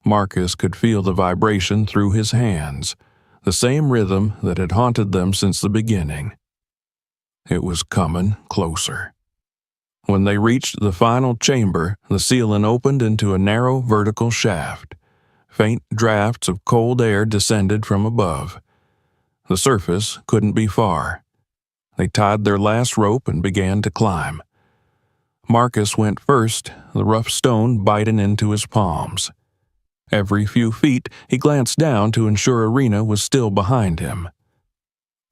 S1: Marcus could feel the vibration through his hands, the same rhythm that had haunted them since the beginning. It was coming closer. When they reached the final chamber, the ceiling opened into a narrow vertical shaft. Faint drafts of cold air descended from above. The surface couldn't be far. They tied their last rope and began to climb. Marcus went first, the rough stone biting into his palms. Every few feet, he glanced down to ensure Irina was still behind him.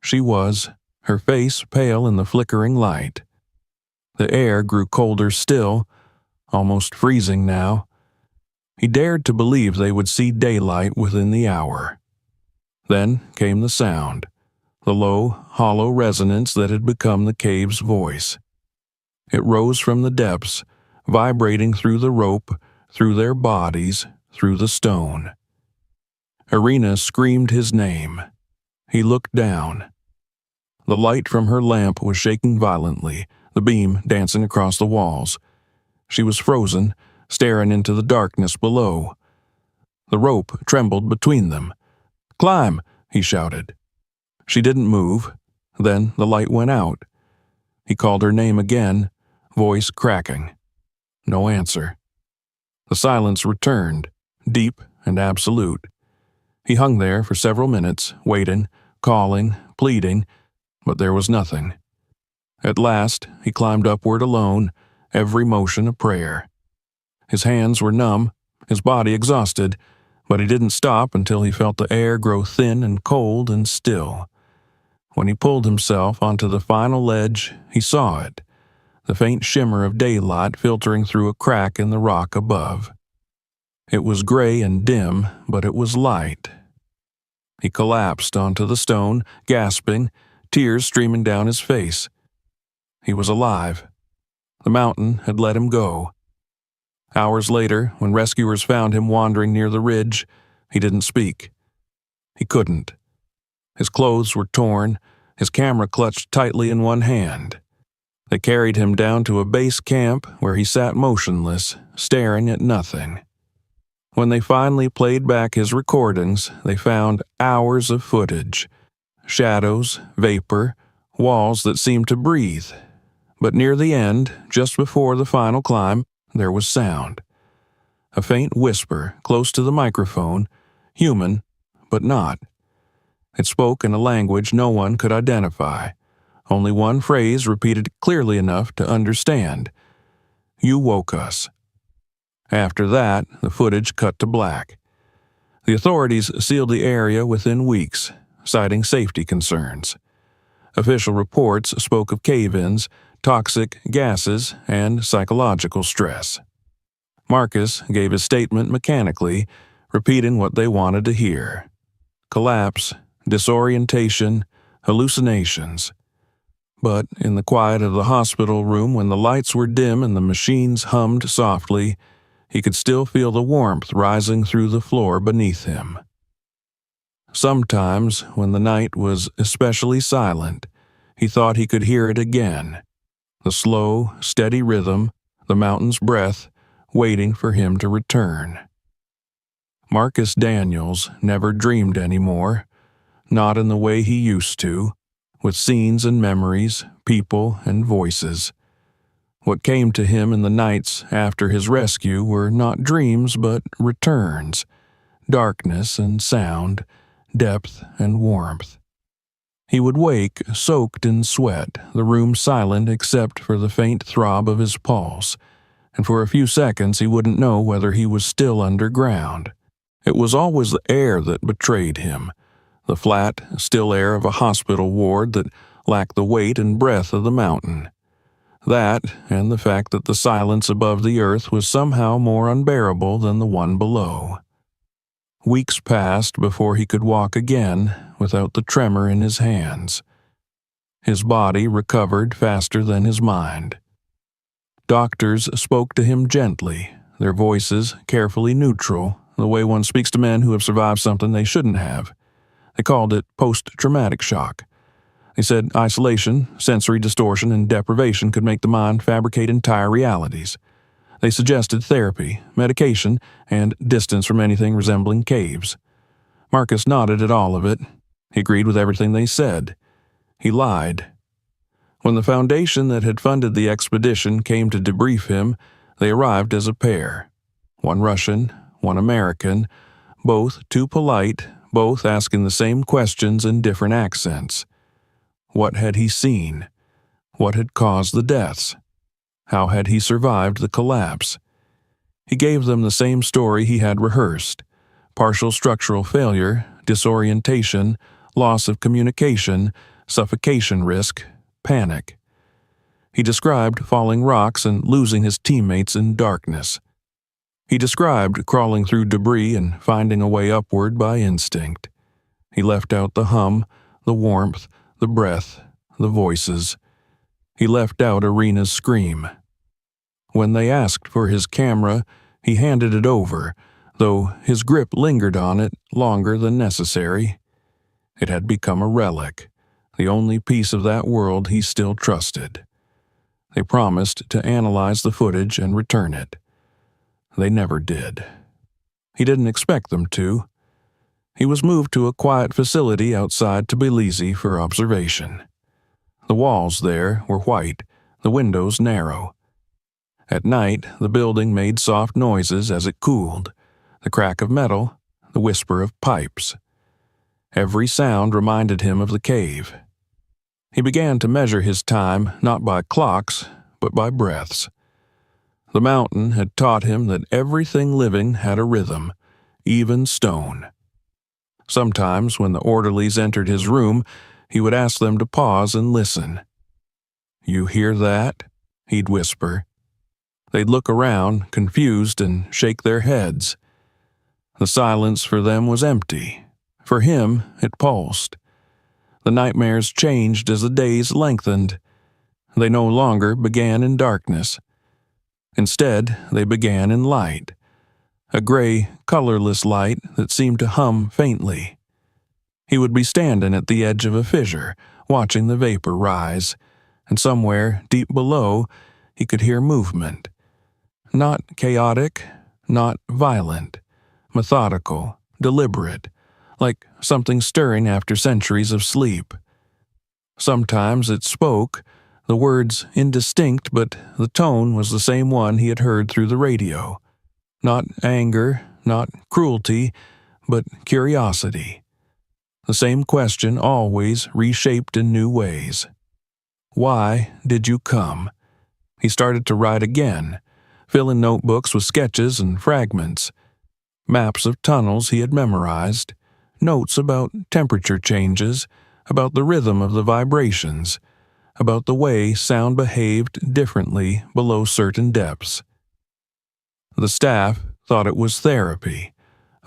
S1: She was, her face pale in the flickering light. The air grew colder still, almost freezing now. He dared to believe they would see daylight within the hour. Then came the sound, the low, hollow resonance that had become the cave's voice. It rose from the depths, vibrating through the rope, through their bodies, through the stone. Irina screamed his name. He looked down. The light from her lamp was shaking violently, the beam dancing across the walls. She was frozen, staring into the darkness below. The rope trembled between them. "Climb!" he shouted. She didn't move. Then the light went out. He called her name again, voice cracking. No answer. The silence returned, deep and absolute. He hung there for several minutes, waiting, calling, pleading, but there was nothing. At last, he climbed upward alone, every motion a prayer. His hands were numb, his body exhausted, but he didn't stop until he felt the air grow thin and cold and still. When he pulled himself onto the final ledge, he saw it, the faint shimmer of daylight filtering through a crack in the rock above. It was gray and dim, but it was light. He collapsed onto the stone, gasping, tears streaming down his face. He was alive. The mountain had let him go. Hours later, when rescuers found him wandering near the ridge, he didn't speak. He couldn't. His clothes were torn, his camera clutched tightly in one hand. They carried him down to a base camp where he sat motionless, staring at nothing. When they finally played back his recordings, they found hours of footage. Shadows, vapor, walls that seemed to breathe. But near the end, just before the final climb, there was sound. A faint whisper close to the microphone, human, but not. It spoke in a language no one could identify. Only one phrase repeated clearly enough to understand. "You woke us." After that, the footage cut to black. The authorities sealed the area within weeks, citing safety concerns. Official reports spoke of cave-ins, toxic gases, and psychological stress. Marcus gave his statement mechanically, repeating what they wanted to hear. Collapse, disorientation, hallucinations. But in the quiet of the hospital room, when the lights were dim and the machines hummed softly, he could still feel the warmth rising through the floor beneath him. Sometimes, when the night was especially silent, he thought he could hear it again. The slow, steady rhythm, the mountain's breath, waiting for him to return. Marcus Daniels never dreamed anymore, not in the way he used to, with scenes and memories, people and voices. What came to him in the nights after his rescue were not dreams but returns, darkness and sound, depth and warmth. He would wake soaked in sweat, the room silent except for the faint throb of his pulse, and for a few seconds he wouldn't know whether he was still underground. It was always the air that betrayed him, the flat, still air of a hospital ward that lacked the weight and breath of the mountain. That, and the fact that the silence above the earth was somehow more unbearable than the one below. Weeks passed before he could walk again without the tremor in his hands. His body recovered faster than his mind. Doctors spoke to him gently, their voices carefully neutral, the way one speaks to men who have survived something they shouldn't have. They called it post-traumatic shock. They said isolation, sensory distortion, and deprivation could make the mind fabricate entire realities. They suggested therapy, medication, and distance from anything resembling caves. Marcus nodded at all of it. He agreed with everything they said. He lied. When the foundation that had funded the expedition came to debrief him, they arrived as a pair. One Russian, one American, both too polite, both asking the same questions in different accents. What had he seen? What had caused the deaths? How had he survived the collapse? He gave them the same story he had rehearsed: partial structural failure, disorientation, loss of communication, suffocation risk, panic. He described falling rocks and losing his teammates in darkness. He described crawling through debris and finding a way upward by instinct. He left out the hum, the warmth, the breath, the voices. He left out Arena's scream. When they asked for his camera, he handed it over, though his grip lingered on it longer than necessary. It had become a relic, the only piece of that world he still trusted. They promised to analyze the footage and return it. They never did. He didn't expect them to. He was moved to a quiet facility outside Tbilisi for observation. The walls there were white, the windows narrow. At night, the building made soft noises as it cooled, the crack of metal, the whisper of pipes. Every sound reminded him of the cave. He began to measure his time not by clocks, but by breaths. The mountain had taught him that everything living had a rhythm, even stone. Sometimes, when the orderlies entered his room, he would ask them to pause and listen. "You hear that?" he'd whisper. They'd look around, confused, and shake their heads. The silence for them was empty. For him, it pulsed. The nightmares changed as the days lengthened. They no longer began in darkness. Instead, they began in light. A gray, colorless light that seemed to hum faintly. He would be standing at the edge of a fissure, watching the vapor rise, and somewhere deep below he could hear movement. Not chaotic, not violent, methodical, deliberate, like something stirring after centuries of sleep. Sometimes it spoke, the words indistinct, but the tone was the same one he had heard through the radio. Not anger, not cruelty, but curiosity. The same question always reshaped in new ways. Why did you come? He started to write again, filling notebooks with sketches and fragments. Maps of tunnels he had memorized, notes about temperature changes, about the rhythm of the vibrations, about the way sound behaved differently below certain depths. The staff thought it was therapy,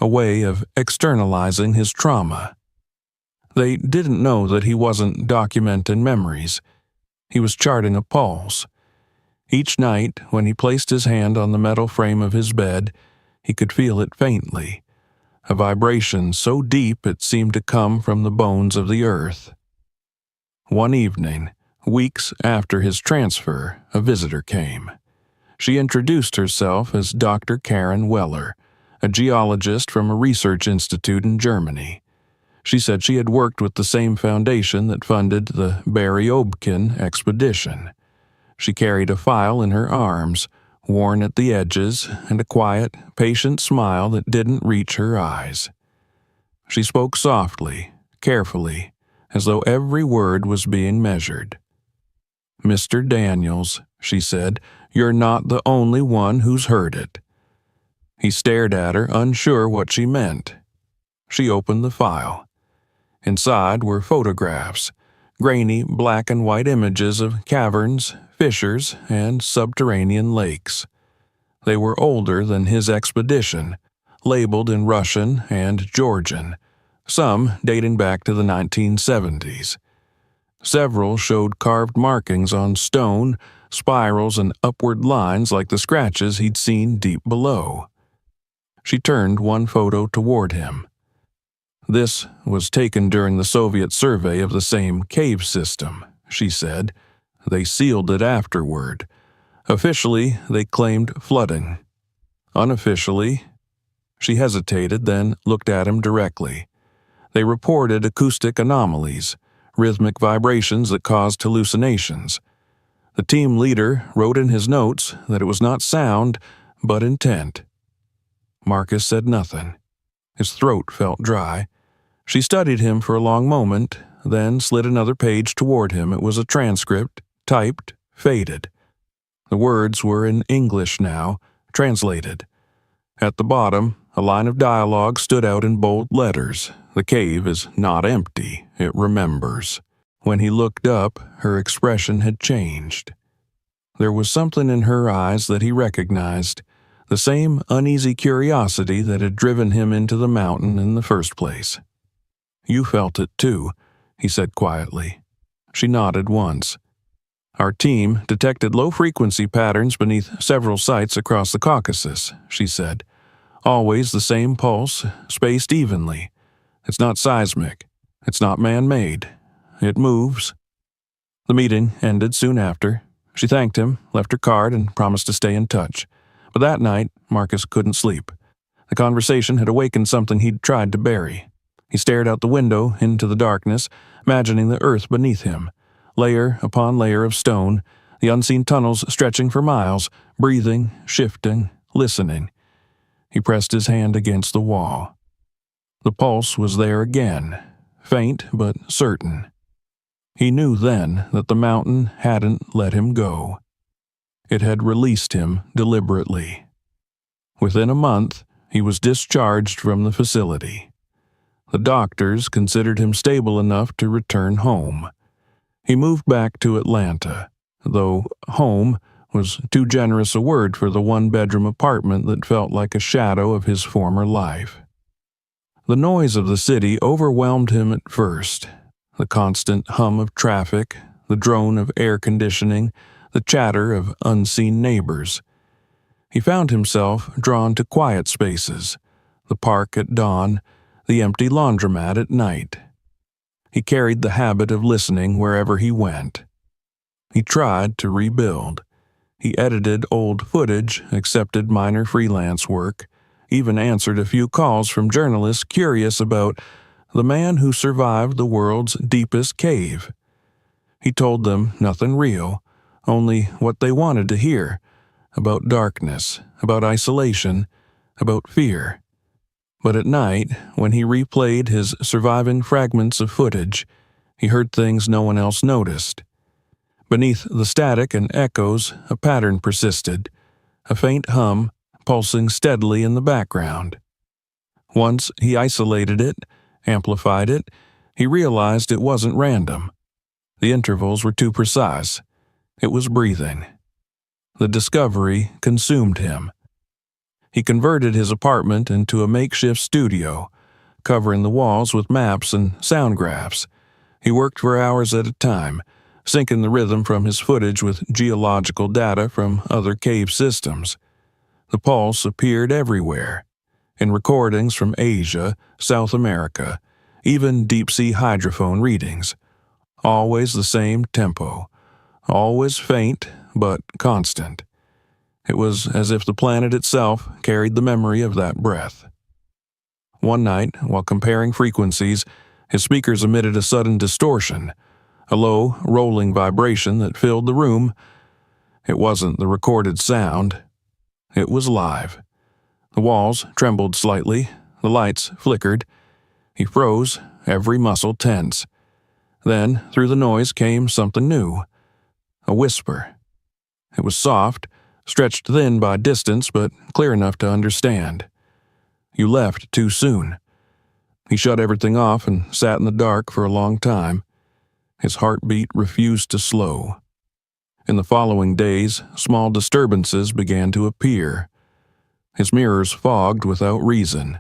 S1: a way of externalizing his trauma. They didn't know that he wasn't documenting memories. He was charting a pulse. Each night, when he placed his hand on the metal frame of his bed, he could feel it faintly, a vibration so deep it seemed to come from the bones of the earth. One evening, weeks after his transfer, a visitor came. She introduced herself as Dr. Karen Weller, a geologist from a research institute in Germany. She said she had worked with the same foundation that funded the Barry-Obkin expedition. She carried a file in her arms, worn at the edges, and a quiet, patient smile that didn't reach her eyes. She spoke softly, carefully, as though every word was being measured. "Mr. Daniels," she said, "you're not the only one who's heard it." He stared at her, unsure what she meant. She opened the file. Inside were photographs, grainy black and white images of caverns, fissures and subterranean lakes. They were older than his expedition, labeled in Russian and Georgian, some dating back to the 1970s. Several showed carved markings on stone, spirals, and upward lines like the scratches he'd seen deep below. She turned one photo toward him. "This was taken during the Soviet survey of the same cave system," she said. "They sealed it afterward. Officially, they claimed flooding. Unofficially—" She hesitated, then looked at him directly. "They reported acoustic anomalies, rhythmic vibrations that caused hallucinations. The team leader wrote in his notes that it was not sound, but intent." Marcus said nothing. His throat felt dry. She studied him for a long moment, then slid another page toward him. It was a transcript, typed, faded. The words were in English now, translated. At the bottom, a line of dialogue stood out in bold letters. "The cave is not empty, it remembers." When he looked up, her expression had changed. There was something in her eyes that he recognized, the same uneasy curiosity that had driven him into the mountain in the first place. "You felt it too," he said quietly. She nodded once. "Our team detected low-frequency patterns beneath several sites across the Caucasus," she said. "Always the same pulse, spaced evenly. It's not seismic. It's not man-made. It moves." The meeting ended soon after. She thanked him, left her card, and promised to stay in touch. But that night, Marcus couldn't sleep. The conversation had awakened something he'd tried to bury. He stared out the window into the darkness, imagining the earth beneath him, layer upon layer of stone, the unseen tunnels stretching for miles, breathing, shifting, listening. He pressed his hand against the wall. The pulse was there again, faint but certain. He knew then that the mountain hadn't let him go. It had released him deliberately. Within a month, he was discharged from the facility. The doctors considered him stable enough to return home. He moved back to Atlanta, though home was too generous a word for the one-bedroom apartment that felt like a shadow of his former life. The noise of the city overwhelmed him at first. The constant hum of traffic, the drone of air conditioning, the chatter of unseen neighbors. He found himself drawn to quiet spaces, the park at dawn, the empty laundromat at night. He carried the habit of listening wherever he went. He tried to rebuild. He edited old footage, accepted minor freelance work, even answered a few calls from journalists curious about the man who survived the world's deepest cave. He told them nothing real, only what they wanted to hear, about darkness, about isolation, about fear. But at night, when he replayed his surviving fragments of footage, he heard things no one else noticed. Beneath the static and echoes, a pattern persisted, a faint hum pulsing steadily in the background. Once he isolated it, amplified it, he realized it wasn't random. The intervals were too precise. It was breathing. The discovery consumed him. He converted his apartment into a makeshift studio, covering the walls with maps and sound graphs. He worked for hours at a time, syncing the rhythm from his footage with geological data from other cave systems. The pulse appeared everywhere, in recordings from Asia, South America, even deep-sea hydrophone readings. Always the same tempo, always faint but constant. It was as if the planet itself carried the memory of that breath. One night, while comparing frequencies, his speakers emitted a sudden distortion, a low, rolling vibration that filled the room. It wasn't the recorded sound. It was live. The walls trembled slightly, the lights flickered. He froze, every muscle tense. Then, through the noise came something new. A whisper. It was soft, stretched thin by distance, but clear enough to understand. "You left too soon." He shut everything off and sat in the dark for a long time. His heartbeat refused to slow. In the following days, small disturbances began to appear. His mirrors fogged without reason.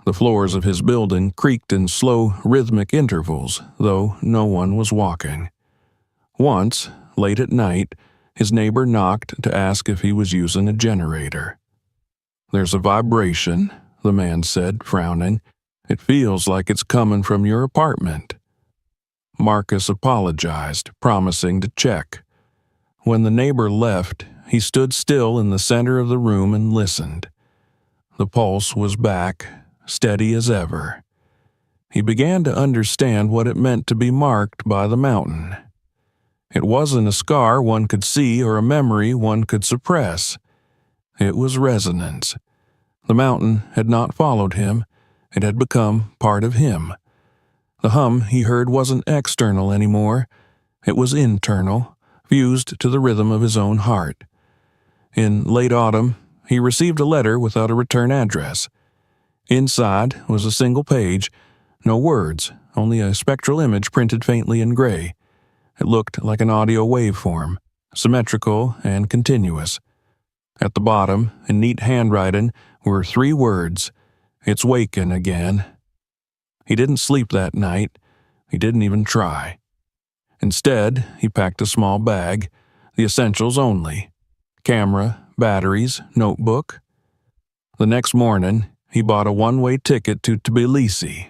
S1: The floors of his building creaked in slow, rhythmic intervals, though no one was walking. Once, late at night, his neighbor knocked to ask if he was using a generator. "There's a vibration," the man said, frowning. "It feels like it's coming from your apartment." Marcus apologized, promising to check. When the neighbor left, he stood still in the center of the room and listened. The pulse was back, steady as ever. He began to understand what it meant to be marked by the mountain. It wasn't a scar one could see or a memory one could suppress. It was resonance. The mountain had not followed him. It had become part of him. The hum he heard wasn't external anymore. It was internal, fused to the rhythm of his own heart. In late autumn, he received a letter without a return address. Inside was a single page, no words, only a spectral image printed faintly in gray. It looked like an audio waveform, symmetrical and continuous. At the bottom, in neat handwriting, were 3 words: "It's wakin' again." He didn't sleep that night. He didn't even try. Instead, he packed a small bag, the essentials only: camera, batteries, notebook. The next morning, he bought a one-way ticket to Tbilisi.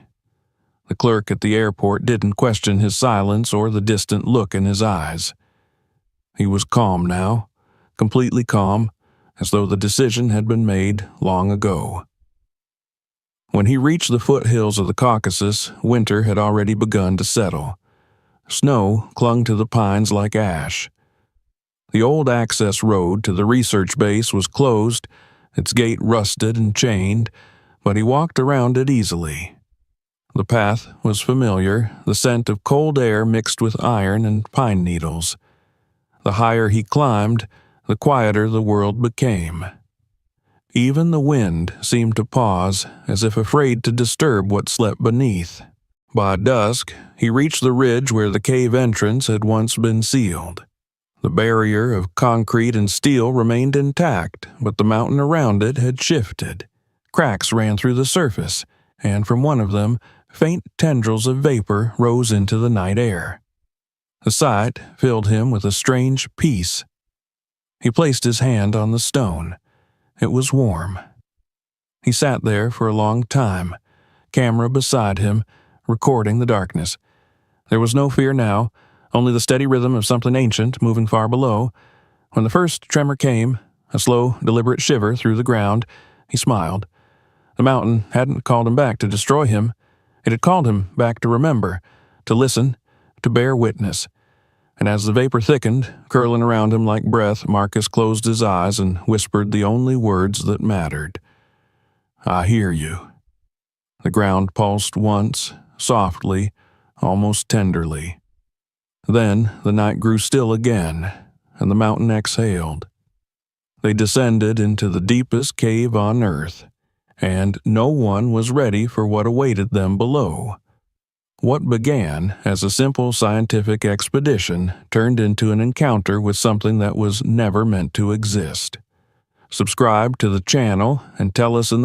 S1: The clerk at the airport didn't question his silence or the distant look in his eyes. He was calm now, completely calm, as though the decision had been made long ago. When he reached the foothills of the Caucasus, winter had already begun to settle. Snow clung to the pines like ash. The old access road to the research base was closed, its gate rusted and chained, but he walked around it easily. The path was familiar, the scent of cold air mixed with iron and pine needles. The higher he climbed, the quieter the world became. Even the wind seemed to pause, as if afraid to disturb what slept beneath. By dusk, he reached the ridge where the cave entrance had once been sealed. The barrier of concrete and steel remained intact, but the mountain around it had shifted. Cracks ran through the surface, and from one of them, faint tendrils of vapor rose into the night air. The sight filled him with a strange peace. He placed his hand on the stone. It was warm. He sat there for a long time, camera beside him, recording the darkness. There was no fear now, only the steady rhythm of something ancient moving far below. When the first tremor came, a slow, deliberate shiver through the ground, he smiled. The mountain hadn't called him back to destroy him. It had called him back to remember, to listen, to bear witness. And as the vapor thickened, curling around him like breath, Marcus closed his eyes and whispered the only words that mattered. "I hear you." The ground pulsed once, softly, almost tenderly. Then the night grew still again, and the mountain exhaled. They descended into the deepest cave on earth, and no one was ready for what awaited them below. What began as a simple scientific expedition turned into an encounter with something that was never meant to exist. Subscribe to the channel and tell us in the